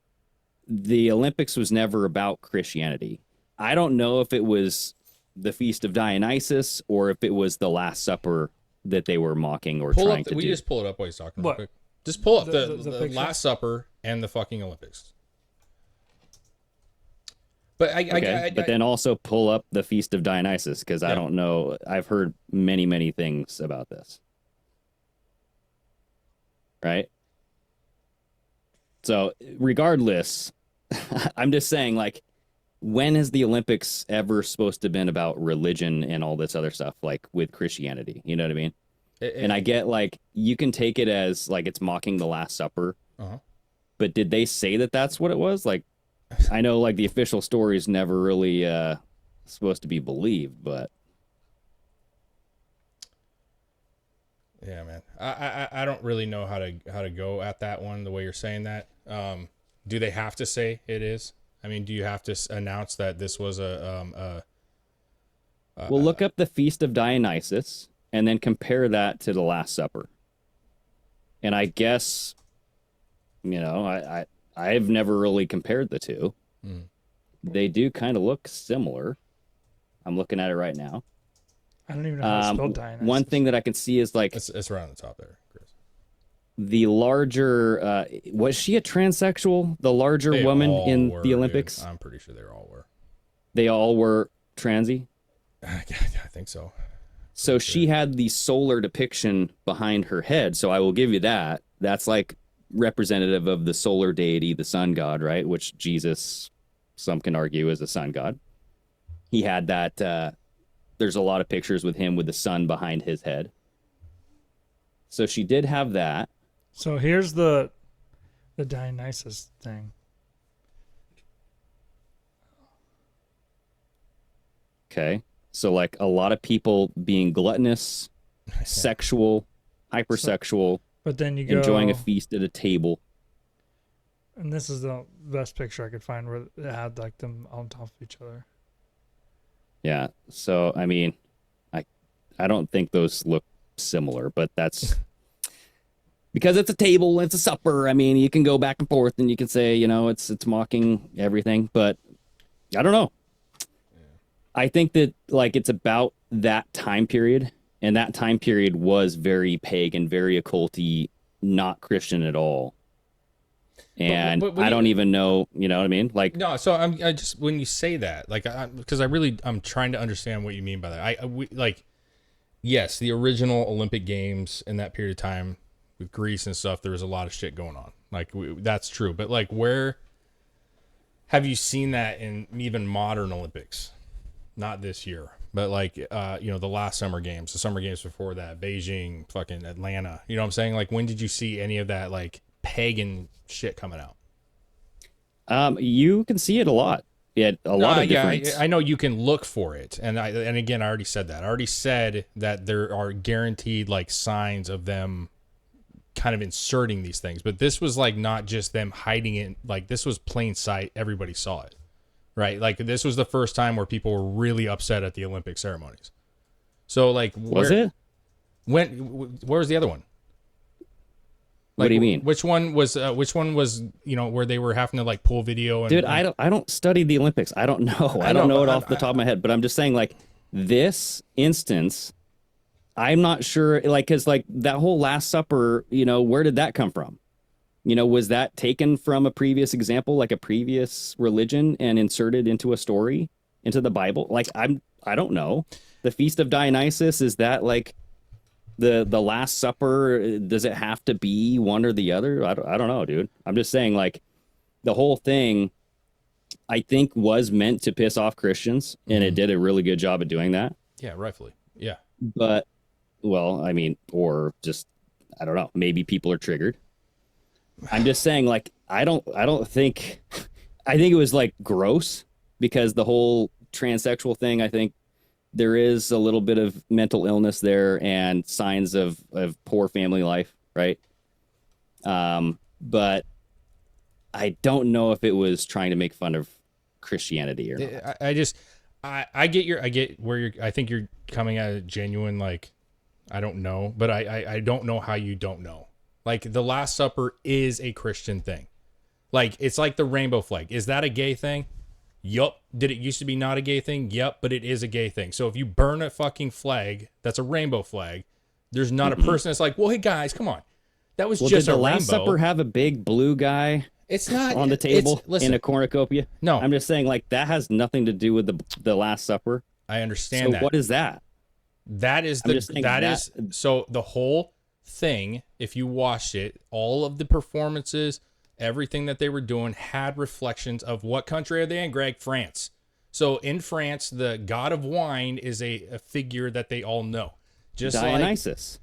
the Olympics was never about Christianity. I don't know if it was the Feast of Dionysus or if it was the Last Supper that they were mocking or trying to do. We just pull it up while he's talking real What? quick. Just pull up the picture? Last Supper and the fucking Olympics. But but then also pull up the Feast of Dionysus, because I don't know. I've heard many things about this. Right? So regardless, I'm just saying, like, when has the Olympics ever supposed to have been about religion and all this other stuff, like with Christianity? You know what I mean? And I get, like, you can take it as, like, it's mocking the Last Supper. But did they say that that's what it was? Like, I know, like, the official story is never really supposed to be believed, but... Yeah, man. I don't really know how to go at that one the way you're saying that. Do they have to say it is? I mean, do you have to announce that this was a well, look up the Feast of Dionysus and then compare that to the Last Supper. And I guess, you know, I've never really compared the two. They do kind of look similar. I'm looking at it right now. I don't even know how to spell Dionysus. One thing that I can see is, like, it's right on the top there, Chris. The larger was she a transsexual? The larger woman in the Olympics? Dude. I'm pretty sure they all were. They all were transy? I think so. So she had the solar depiction behind her head, so I will give you that. That's like representative of the solar deity, the sun god, right? Which Jesus, some can argue, is a sun god. He had that, there's a lot of pictures with him with the sun behind his head. So she did have that. So here's the Dionysus thing. Okay. So, like, a lot of people being gluttonous, sexual, hypersexual, but then you go enjoying a feast at a table. And this is the best picture I could find where it had, like, them on top of each other. Yeah. So, I mean, I don't think those look similar, but that's because it's a table, it's a supper. I mean, you can go back and forth and you can say, you know, it's mocking everything, but I don't know. I think that, like, it's about that time period, and that time period was very pagan, very occulty, not Christian at all. And but I don't even know, you know what I mean? Like, no, so I just, when you say that, like, because I'm trying to understand what you mean by that. Like, yes, the original Olympic Games in that period of time with Greece and stuff, there was a lot of shit going on. Like, that's true. But, like, where have you seen that in even modern Olympics? Not this year, but, like, you know, the last Summer Games, the Summer Games before that, Beijing, fucking Atlanta. You know what I'm saying? Like, when did you see any of that, like, pagan shit coming out? You can see it a lot. Lot of different. I know you can look for it, and again, I already said that. I already said that there are guaranteed, like, signs of them kind of inserting these things, but this was, like, not just them hiding it. Like, this was plain sight. Everybody saw it, right? Like, this was the first time where people were really upset at the Olympic ceremonies. So, like, was it? Where was the other one? Like, what do you mean? Which one was you know, where they were having to, like, pull video? And, dude, I don't study the Olympics. I don't know. I don't know it off the top of my head. But I'm just saying, like, this instance, I'm not sure. Like, because, like, that whole Last Supper, you know, where did that come from? You know, was that taken from a previous example, like a previous religion, and inserted into a story, into the Bible? Like, I don't know. The Feast of Dionysus, is that, like, the Last Supper? Does it have to be one or the other? I don't know, dude. I'm just saying, like, the whole thing, I think, was meant to piss off Christians, and it did a really good job of doing that. Yeah, rightfully. Yeah. But, well, I mean, or just, I don't know, maybe people are triggered. I'm just saying, like, I think it was, like, gross, because the whole transsexual thing, I think there is a little bit of mental illness there and signs of poor family life, right? But I don't know if it was trying to make fun of Christianity or not. I get where I think you're coming at a genuine, like, I don't know, but I don't know how you don't know. Like, the Last Supper is a Christian thing. Like, it's like the rainbow flag. Is that a gay thing? Yup. Did it used to be not a gay thing? Yup, but it is a gay thing. So if you burn a fucking flag that's a rainbow flag, there's not a person that's like, well, hey, guys, come on. That was just did a the rainbow. Last Supper have a big blue guy It's not on the table listen, in a cornucopia? No. I'm just saying, like, that has nothing to do with the Last Supper. I understand So that. what is that? That is I'm just saying so the whole thing, if you watched it, all of the performances, everything that they were doing had reflections of what country are they in, Greg? France. So in France, the god of wine is a figure that they all know. Just Dionysus.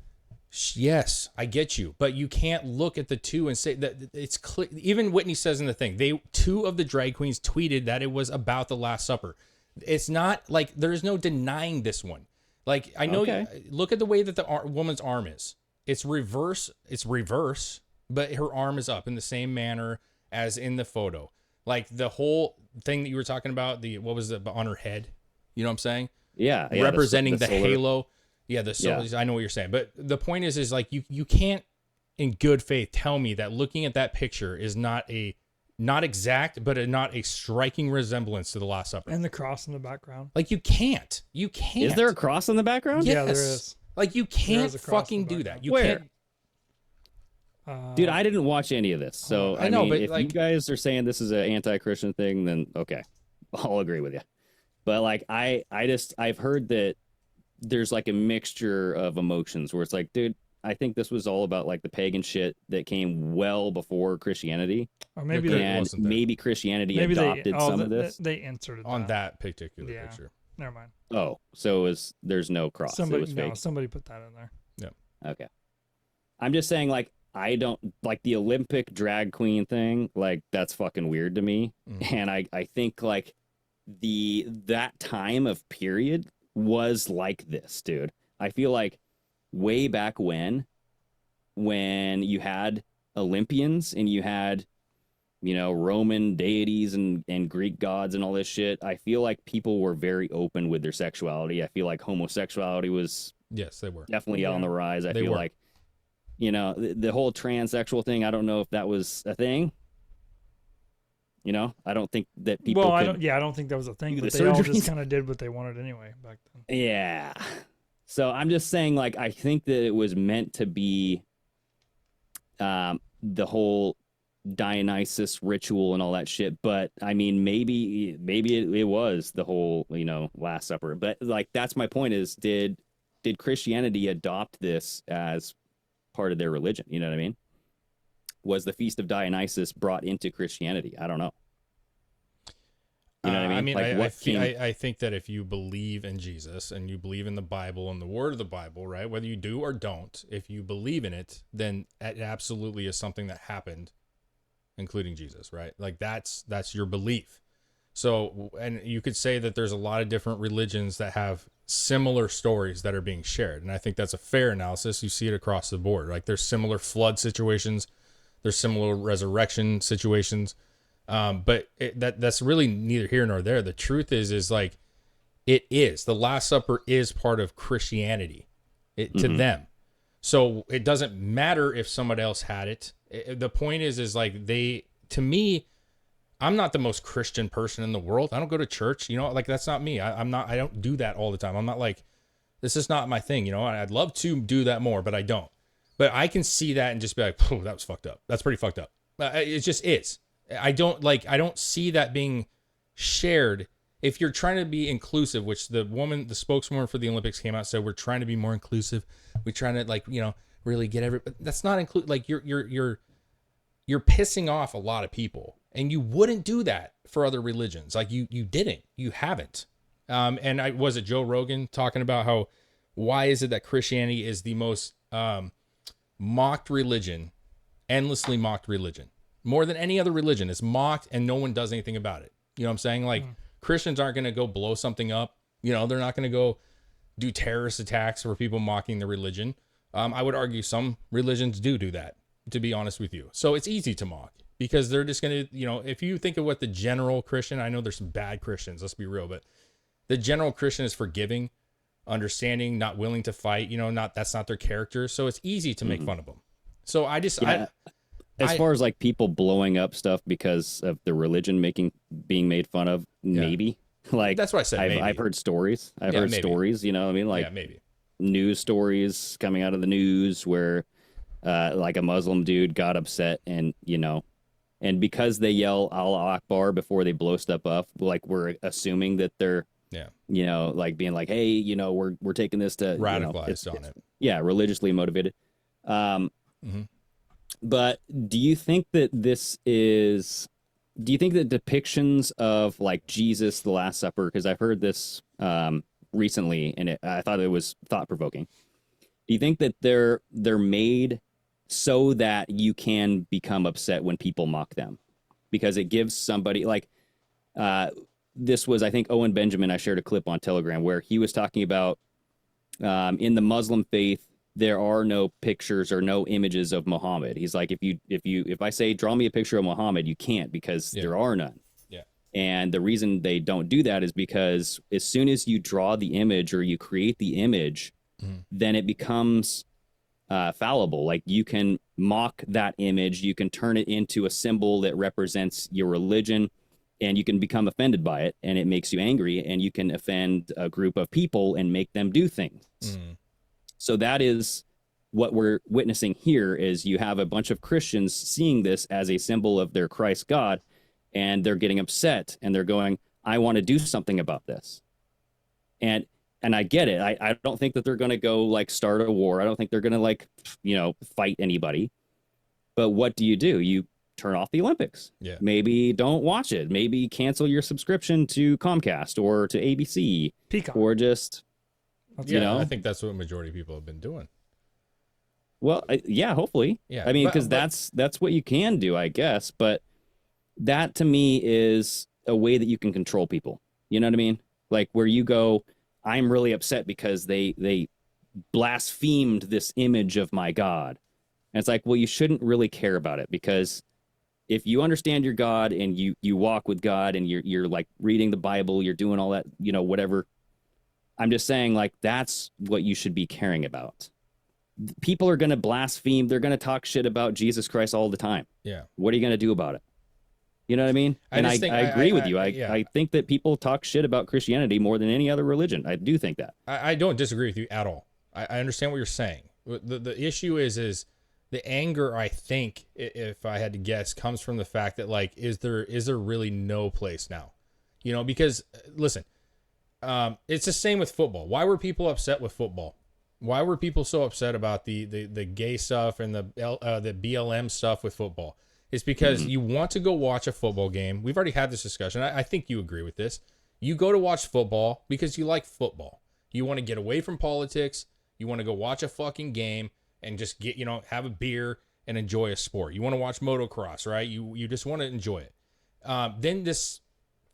Yes, I get you, but you can't look at the two and say that it's clear. Even Whitney says in the thing, two of the drag queens tweeted that it was about the Last Supper. It's not like there's no denying this one. Like, I know, look at the way that the woman's arm is. It's reverse, but her arm is up in the same manner as in the photo. Like, the whole thing that you were talking about, what was it on her head? You know what I'm saying? Yeah. Representing the solar halo. Yeah, I know what you're saying. But the point is like, you can't in good faith tell me that looking at that picture is not exact, but not a striking resemblance to the Last Supper. And the cross in the background. Like, you can't. Is there a cross in the background? Yes. Yeah, there is. Like, you can't is a cross fucking in the do that. You Where? can't. Dude, I didn't watch any of this. So I know, mean, but, if like, you guys are saying this is an anti-Christian thing, then okay, I'll agree with you. But like, I've heard that there's like a mixture of emotions where it's like, dude, I think this was all about like the pagan shit that came well before Christianity. Or maybe There they, wasn't that. Maybe Christianity maybe adopted some of this. They inserted on that. that particular Yeah. picture. Never mind. Oh, so there's no cross. It was fake. Somebody put that in there. Okay. I'm just saying, like, I don't like the Olympic drag queen thing. Like, that's fucking weird to me. And I think like that time of period was like this, dude. I feel like way back when you had Olympians and you had, Roman deities and Greek gods and all this shit, I feel like people were very open with their sexuality. I feel like homosexuality was Yes, they were. definitely on the rise. I They feel were. like, the whole transsexual thing, I don't know if that was a thing. I don't think that people I could, don't think that was a thing, do but the they all surgeries. just kind of did what they wanted anyway back then. Yeah. So I'm just saying, like, I think that it was meant to be the whole Dionysus ritual and all that shit. But I mean, maybe it was the whole, Last Supper. But like, that's my point is, did Christianity adopt this as part of their religion? You know what I mean? Was the Feast of Dionysus brought into Christianity? I don't know. You know what I mean? I think that if you believe in Jesus and you believe in the Bible and the word of the Bible, right, whether you do or don't, if you believe in it, then it absolutely is something that happened, including Jesus, right? Like, that's your belief. So, and you could say that there's a lot of different religions that have similar stories that are being shared. And I think that's a fair analysis. You see it across the board. Like, there's similar flood situations. There's similar resurrection situations. But that's really neither here nor there. The truth is like, the Last Supper is part of Christianity to them. So it doesn't matter if somebody else had it. The point is like, to me, I'm not the most Christian person in the world. I don't go to church, like, that's not me. I don't do that all the time. I'm not like, this is not my thing. I'd love to do that more, but I don't. But I can see that and just be like, oh, that was fucked up. That's pretty fucked up. It just is. I don't see that being shared. If you're trying to be inclusive, which the spokeswoman for the Olympics came out and said, we're trying to be more inclusive. We're trying to really get but that's not include. Like, you're pissing off a lot of people, and you wouldn't do that for other religions. Like, you haven't. And was it Joe Rogan talking about why is it that Christianity is the most mocked religion, endlessly mocked religion, more than any other religion? It's mocked and no one does anything about it. You know what I'm saying? Like, Christians aren't going to go blow something up. They're not going to go do terrorist attacks for people mocking the religion. I would argue some religions do that, to be honest with you. So it's easy to mock because they're just going to, if you think of what the general Christian, I know there's some bad Christians, let's be real, but the general Christian is forgiving. understanding, not willing to fight. You know, that's not their character, so it's easy to make fun of them. So I just as far as like people blowing up stuff because of the religion being made fun of, maybe. Like that's what I said. I've heard stories. I've heard stories. You know, what I mean, like maybe news stories coming out of the news where, like a Muslim dude got upset, and you know, and because they yell Allah Akbar before they blow stuff up, like we're assuming that they're, you know, like being like, hey, you know, we're taking this to radicalized on it. Yeah, religiously motivated. But do you think that depictions of like Jesus, the Last Supper, because I've heard this recently, and I thought it was thought-provoking. Do you think that they're made so that you can become upset when people mock them? Because it gives somebody like, this was, I think, Owen Benjamin, I shared a clip on Telegram where he was talking about in the Muslim faith, there are no pictures or no images of Muhammad. He's like, if I say, draw me a picture of Muhammad, you can't because there are none. Yeah. And the reason they don't do that is because as soon as you draw the image or you create the image, then it becomes fallible. Like you can mock that image, you can turn it into a symbol that represents your religion, and you can become offended by it, and it makes you angry, and you can offend a group of people and make them do things. So that is what we're witnessing here, is you have a bunch of Christians seeing this as a symbol of their Christ God, and they're getting upset, and they're going, I want to do something about this. And I get it. I don't think that they're going to go like start a war. I don't think they're going to like, you know, fight anybody. But what do? You turn off the Olympics. Yeah. Maybe don't watch it. Maybe cancel your subscription to Comcast or to ABC. Peacock. Or just... You know, I think that's what majority of people have been doing. Well, yeah, hopefully. Yeah, I mean, because that's what you can do, I guess. But that to me is a way that you can control people. You know what I mean? Like where you go, I'm really upset because they blasphemed this image of my God. And it's like, well, you shouldn't really care about it, because if you understand your God and you walk with God and you're like reading the Bible, you're doing all that, you know, whatever. I'm just saying, like, that's what you should be caring about. People are going to blaspheme. They're going to talk shit about Jesus Christ all the time. Yeah. What are you going to do about it? You know what I mean? I agree with you. I think that people talk shit about Christianity more than any other religion. I do think that. I don't disagree with you at all. I understand what you're saying. The issue is the anger, I think, if I had to guess, comes from the fact that, like, is there really no place now? You know, because, listen, it's the same with football. Why were people upset with football? Why were people so upset about the gay stuff and the BLM stuff with football? It's because you want to go watch a football game. We've already had this discussion. I think you agree with this. You go to watch football because you like football. You want to get away from politics. You want to go watch a fucking game and just get, you know, have a beer and enjoy a sport. You want to watch motocross, right? You just want to enjoy it. Then this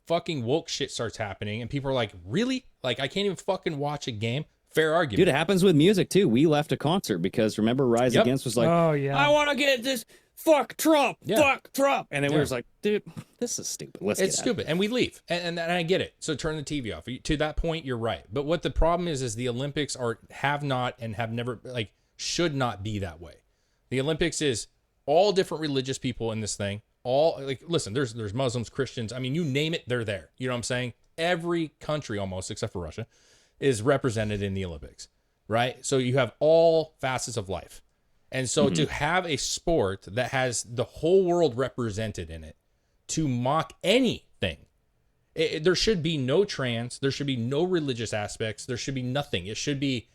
fucking woke shit starts happening and people are like, really? Like, I can't even fucking watch a game? Fair argument. Dude, it happens with music too. We left a concert because remember Rise Against was like, oh yeah, I want to get this, fuck Trump, fuck Trump. And then we were just like, dude, this is stupid. It's stupid. And we leave. And I get it. So turn the TV off. To that point, you're right. But what the problem is the Olympics have not and have never, like, should not be that way. The Olympics is all different religious people in this thing. All, like, listen, there's Muslims, Christians. I mean, you name it, they're there. You know what I'm saying? Every country almost, except for Russia, is represented in the Olympics, right? So you have all facets of life. And so to have a sport that has the whole world represented in it, to mock anything, there should be no trans, there should be no religious aspects, there should be nothing. It should be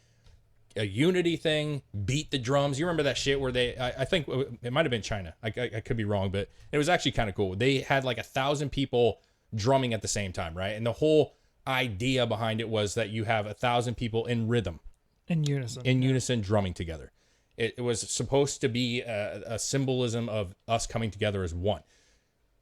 a unity thing, beat the drums. You remember that shit where I think it might have been China. I could be wrong, but it was actually kind of cool. They had like 1,000 people drumming at the same time, right? And the whole idea behind it was that you have 1,000 people in rhythm. in unison Drumming together. It was supposed to be a symbolism of us coming together as one.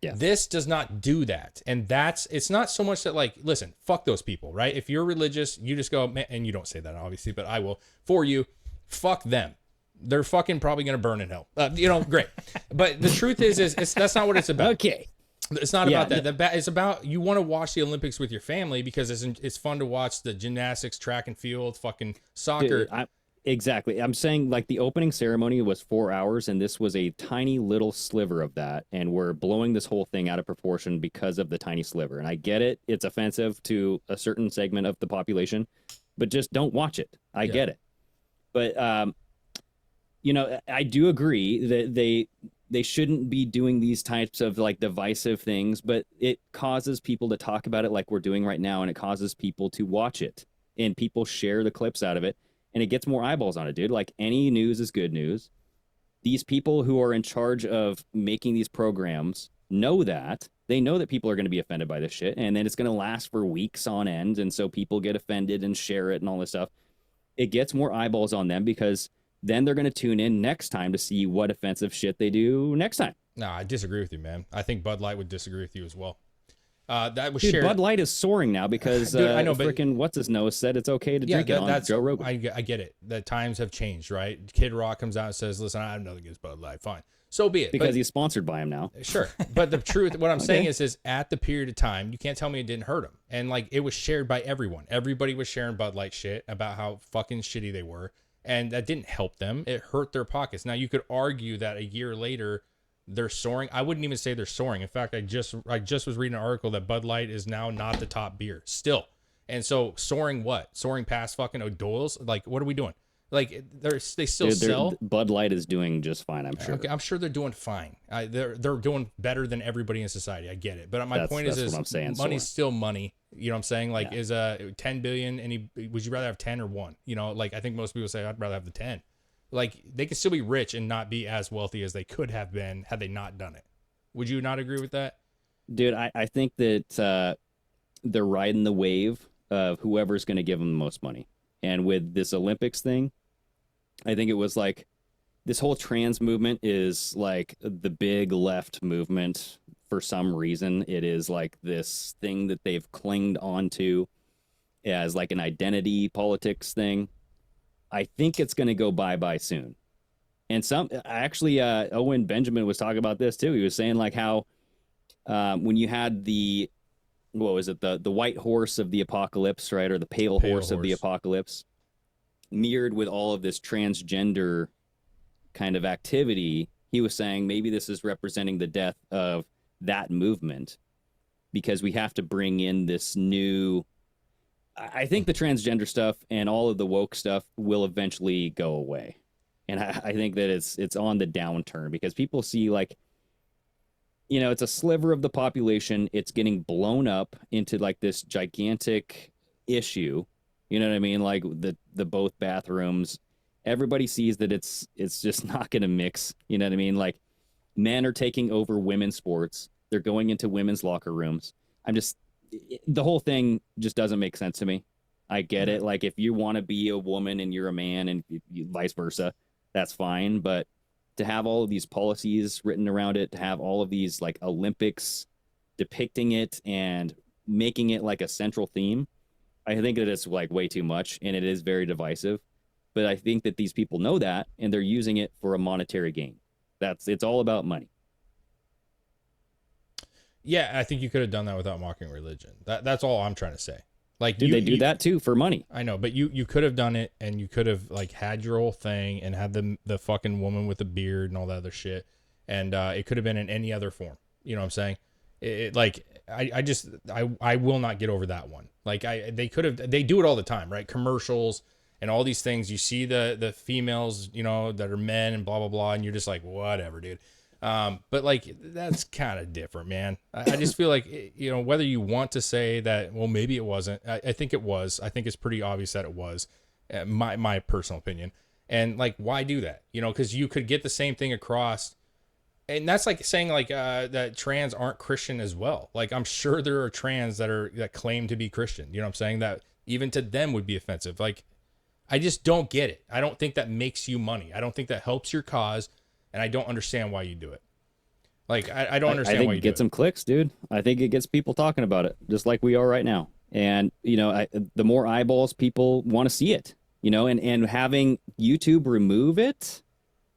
Yeah. This does not do that. And it's not so much that, like, listen, fuck those people, right? If you're religious, you just go, man, and you don't say that obviously, but I will for you, fuck them. They're fucking probably going to burn in hell. You know, great. But the truth is that's not what it's about. Okay. It's not Yeah, about that. It's about you want to watch the Olympics with your family because it's fun to watch the gymnastics, track and field, fucking soccer. Exactly. I'm saying like the opening ceremony was 4 hours, and this was a tiny little sliver of that, and we're blowing this whole thing out of proportion because of the tiny sliver. And I get it; it's offensive to a certain segment of the population, but just don't watch it. I get it, but I do agree that they shouldn't be doing these types of like divisive things, but it causes people to talk about it like we're doing right now, and it causes people to watch it, and people share the clips out of it. And it gets more eyeballs on it, dude. Like any news is good news. These people who are in charge of making these programs know that. They know that people are going to be offended by this shit. And then it's going to last for weeks on end. And so people get offended and share it and all this stuff. It gets more eyeballs on them because then they're going to tune in next time to see what offensive shit they do next time. No, I disagree with you, man. I think Bud Light would disagree with you as well. That was Dude, shared. Bud Light is soaring now because Dude, I know, freaking what's his nose said it's okay to drink it on Joe Rogan. I get it. The times have changed, right? Kid Rock comes out and says, "Listen, I have nothing against Bud Light. Fine, so be it." Because he's sponsored by him now. Sure, but the truth, what I'm saying is at the period of time, you can't tell me it didn't hurt him. And like it was shared by everyone. Everybody was sharing Bud Light shit about how fucking shitty they were, and that didn't help them. It hurt their pockets. Now you could argue that a year later they're soaring. I wouldn't even say they're soaring. In fact, I just was reading an article that Bud Light is now not the top beer still. And so soaring what? Soaring past fucking O'Doyle's? Like, what are we doing? Like, they still sell. Bud Light is doing just fine, I'm sure. Okay, I'm sure they're doing fine. They're doing better than everybody in society. I get it. But my point is what I'm saying, money's still money. You know what I'm saying? Like, is 10 billion, would you rather have 10 or 1? You know, like I think most people say I'd rather have the 10. Like they could still be rich and not be as wealthy as they could have been had they not done it. Would you not agree with that? Dude, I think that they're riding the wave of whoever's going to give them the most money. And with this Olympics thing, I think it was like this whole trans movement is like the big left movement. For some reason, it is like this thing that they've clinged onto as like an identity politics thing. I think it's going to go bye-bye soon. And Owen Benjamin was talking about this too. He was saying like how when you had the white horse of the apocalypse, right? Or the pale horse of the apocalypse mirrored with all of this transgender kind of activity. He was saying maybe this is representing the death of that movement because we have to bring in this new... I think the transgender stuff and all of the woke stuff will eventually go away. And I think that it's on the downturn because people see like, it's a sliver of the population. It's getting blown up into like this gigantic issue. You know what I mean? Like the both bathrooms, everybody sees that it's just not going to mix. You know what I mean? Like men are taking over women's sports. They're going into women's locker rooms. The whole thing just doesn't make sense to me. I get it. Like if you want to be a woman and you're a man and vice versa, that's fine. But to have all of these policies written around it, to have all of these like Olympics depicting it and making it like a central theme, I think that it's like way too much and it is very divisive. But I think that these people know that and they're using it for a monetary gain. It's all about money. Yeah, I think you could have done that without mocking religion. That's all I'm trying to say. Like, dude, they do that too for money. I know, but you could have done it, and you could have like had your whole thing and had the fucking woman with the beard and all that other shit, and it could have been in any other form. You know what I'm saying? I will not get over that one. Like they do it all the time, right? Commercials and all these things. You see the females, that are men and blah blah blah, and you're just like, whatever, dude. But like, that's kind of different, man. I just feel like, whether you want to say that, well, maybe it wasn't, I think it was, I think it's pretty obvious that it was my personal opinion. And like, why do that? Cause you could get the same thing across. And that's like saying like, that trans aren't Christian as well. Like, I'm sure there are trans that claim to be Christian. You know what I'm saying? That even to them would be offensive. Like, I just don't get it. I don't think that makes you money. I don't think that helps your cause. And I don't understand why you do it. Like, I don't understand why you do it. I think it gets some clicks, dude. I think it gets people talking about it, just like we are right now. And, the more eyeballs people want to see it, and having YouTube remove it,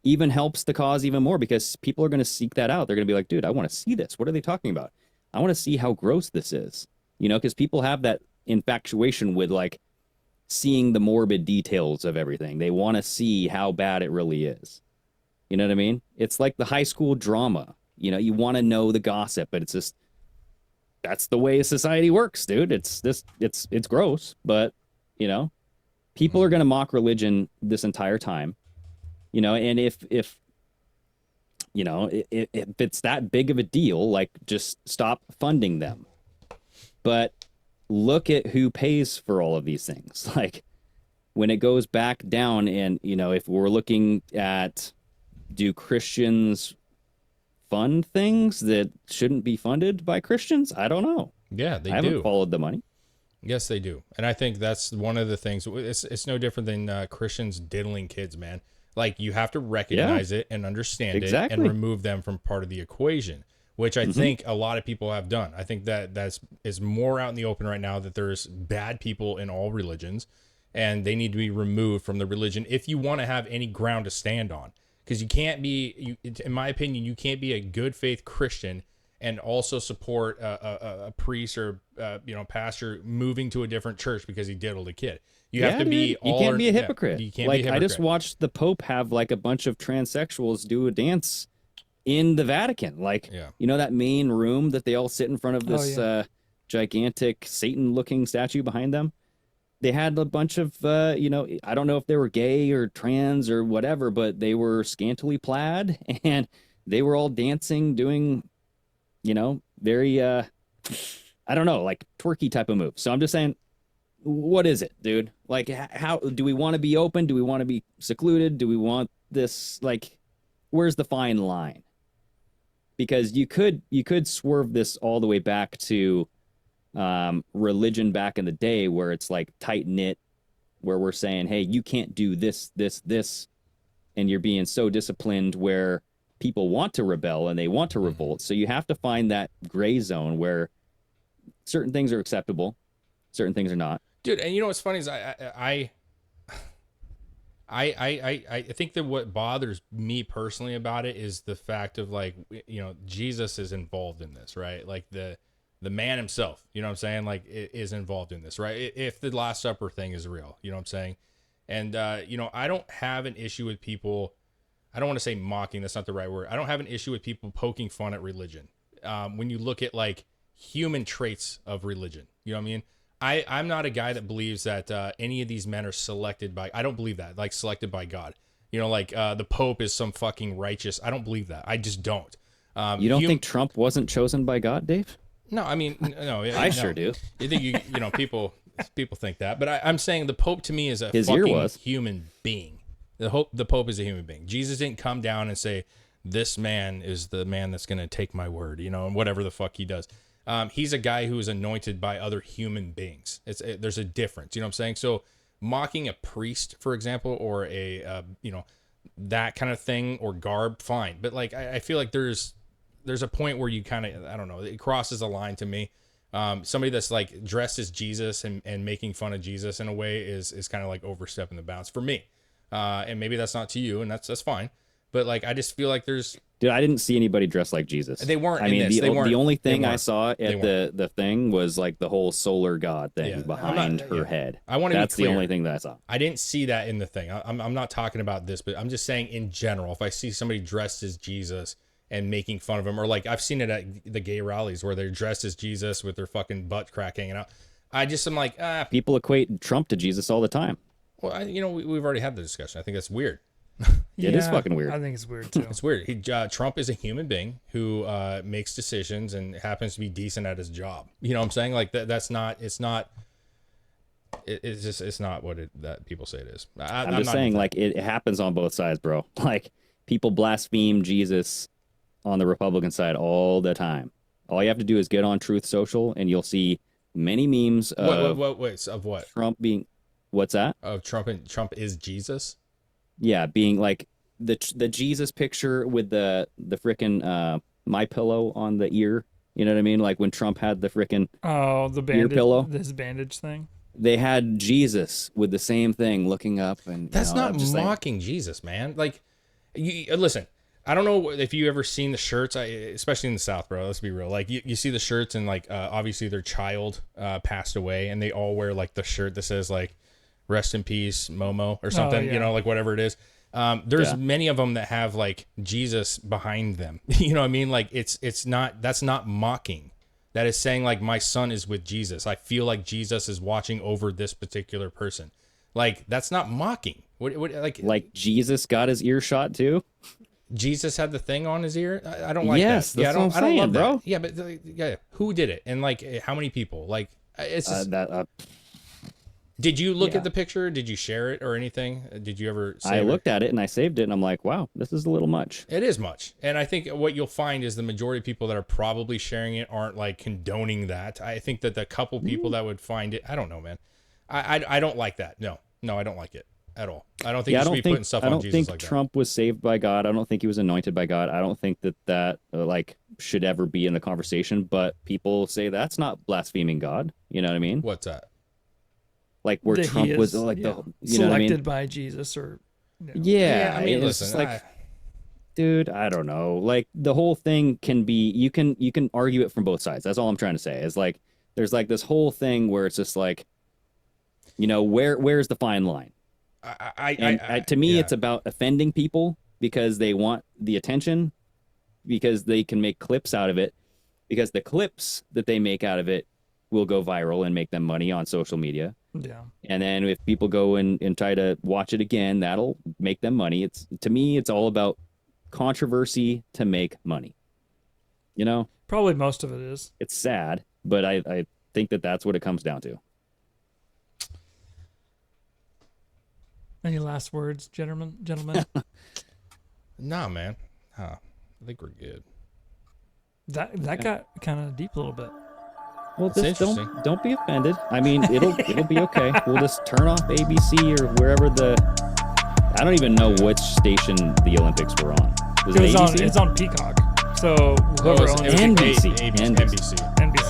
even helps the cause even more because people are going to seek that out. They're going to be like, dude, I want to see this. What are they talking about? I want to see how gross this is. You know, because people have that infatuation with like seeing the morbid details of everything. They want to see how bad it really is. You know what I mean? It's like the high school drama. You know, you want to know the gossip, but it's just, that's the way society works, dude. It's gross, but you know, people are going to mock religion this entire time, you know, and if you know, if it's that big of a deal, like just stop funding them. But look at who pays for all of these things. Like when it goes back down and, you know, if we're looking at, do Christians fund things that shouldn't be funded by Christians? I don't know. Yeah, they do. I haven't followed the money. Yes, they do. And I think that's one of the things. It's no different than Christians diddling kids, man. Like, you have to recognize it and understand it and remove them from part of the equation, which I think a lot of people have done. I think that is more out in the open right now, that there's bad people in all religions, and they need to be removed from the religion if you want to have any ground to stand on. Because you can't be, in my opinion, you can't be a good faith Christian and also support a priest or pastor moving to a different church because he diddled a kid. You have to be. You can't be a hypocrite. You can't like, be a hypocrite. I just watched the Pope have like a bunch of transsexuals do a dance in the Vatican. Like, you know, that main room that they all sit in front of this gigantic Satan-looking statue behind them. They had a bunch of, I don't know if they were gay or trans or whatever, but they were scantily clad and they were all dancing, doing, you know, very, I don't know, like twerky type of move. So I'm just saying, what is it, dude? Like, how do we want to be open? Do we want to be secluded? Do we want this? Like, where's the fine line? Because you could swerve this all the way back to religion back in the day, where it's like tight knit, where we're saying, hey, you can't do this, and you're being so disciplined where people want to rebel and they want to revolt. So you have to find that gray zone where certain things are acceptable, certain things are not. Dude, and you know what's funny is I think that what bothers me personally about it is the fact of, like, you know, Jesus is involved in this, right? Like the man himself, you know what I'm saying? Like, is involved in this, right? If the Last Supper thing is real, you know what I'm saying? And, I don't have an issue with people. I don't want to say mocking. That's not the right word. I don't have an issue with people poking fun at religion. When you look at like human traits of religion, you know what I mean? I'm not a guy that believes that any of these men are selected by, I don't believe that, like selected by God. You know, like the Pope is some fucking righteous. I don't believe that. I just don't. You don't think Trump wasn't chosen by God, Dave? No, I mean, no. I sure do. You think people think that, but I'm saying the Pope to me is a His fucking human being. The Pope is a human being. Jesus didn't come down and say, this man is the man that's going to take my word, you know, and whatever the fuck he does. He's a guy who is anointed by other human beings. There's a difference, you know what I'm saying? So mocking a priest, for example, or a that kind of thing, or garb, fine. But like, I feel like there's a point where you kind of, I don't know, it crosses a line to me. Somebody that's like dressed as Jesus and making fun of Jesus in a way is kind of like overstepping the bounds for me. And maybe that's not to you, and that's fine. But like, I just feel like there's. Dude, I didn't see anybody dressed like Jesus. They weren't. I mean, the only thing I saw at the thing was like the whole solar god thing behind her head. I want to be clear. That's the only thing that I saw. I didn't see that in the thing. I'm not talking about this, but I'm just saying in general, if I see somebody dressed as Jesus and making fun of him, or like I've seen it at the gay rallies where they're dressed as Jesus with their fucking butt crack hanging out. I'm like, people equate Trump to Jesus all the time. Well, we've already had the discussion. I think that's weird. It is fucking weird. I think it's weird too. It's weird. Trump is a human being who makes decisions and happens to be decent at his job. You know what I'm saying? Like that's not. It's not. It's just. It's not what that people say it is. I'm just saying, like, it happens on both sides, bro. Like, people blaspheme Jesus on the Republican side all the time. All you have to do is get on Truth Social, and you'll see many memes of of what Trump being. What's that? Of Trump is Jesus. Yeah, being like the Jesus picture with the frickin' My Pillow on the ear. You know what I mean? Like when Trump had the frickin' the bandage, ear pillow, this bandage thing. They had Jesus with the same thing, looking up, and that's not mocking Jesus, man. Like Listen, I don't know if you ever seen the shirts, especially in the South, bro. Let's be real. Like you see the shirts and like obviously their child passed away, and they all wear like the shirt that says like "Rest in Peace, Momo" or something. yeah. You know, like whatever it is. There's many of them that have like Jesus behind them. You know what I mean? Like that's not mocking. That is saying like my son is with Jesus. I feel like Jesus is watching over this particular person. Like that's not mocking. What like Jesus got his ear shot too? Jesus had the thing on his ear. I don't like yes, that. That's what I'm saying, I don't love bro. that. Yeah, but who did it? And like, how many people? Like, it's just, did you look at the picture? Did you share it or anything? Did you ever? I looked at it and I saved it, and I'm like, wow, this is a little much. It is much, and I think what you'll find is the majority of people that are probably sharing it aren't like condoning that. I think that the couple people that would find it, I don't know, man. I don't like that. No, I don't like it at all. I don't think you should be putting stuff on Jesus like that. I don't think Trump was saved by God. I don't think he was anointed by God. I don't think that like should ever be in the conversation. But people say that's not blaspheming God. You know what I mean? What's that? Like where Trump was like the you know what I mean? Selected by Jesus or yeah. I mean, it's listen, like, dude, I don't know. Like the whole thing can be you can argue it from both sides. That's all I'm trying to say. Is like there's like this whole thing where it's just like, you know, where's the fine line? To me, it's about offending people because they want the attention, because they can make clips out of it, because the clips that they make out of it will go viral and make them money on social media. Yeah. And then if people go and try to watch it again, that'll make them money. To me, it's all about controversy to make money. You know? Probably most of it is. It's sad, but I think that's what it comes down to. Any last words, gentlemen? Nah, man. I think we're good. That got kind of deep a little bit. Well, just don't be offended. I mean, it'll be okay. We'll just turn off ABC or wherever I don't even know which station the Olympics were on. It's on Peacock. So whoever owns NBC. NBC,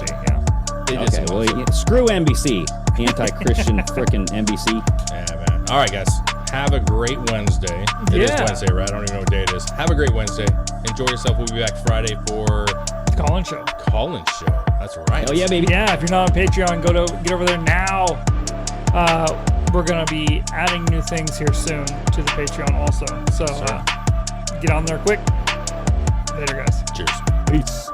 yeah. Okay, well, screw NBC. Anti-Christian frickin' NBC. Yeah, man. All right, guys. Have a great Wednesday. It is Wednesday, right? I don't even know what day it is. Have a great Wednesday. Enjoy yourself. We'll be back Friday for Call-in show. That's right. Oh, yeah, baby. Yeah, if you're not on Patreon, get over there now. We're going to be adding new things here soon to the Patreon also. So get on there quick. Later, guys. Cheers. Peace.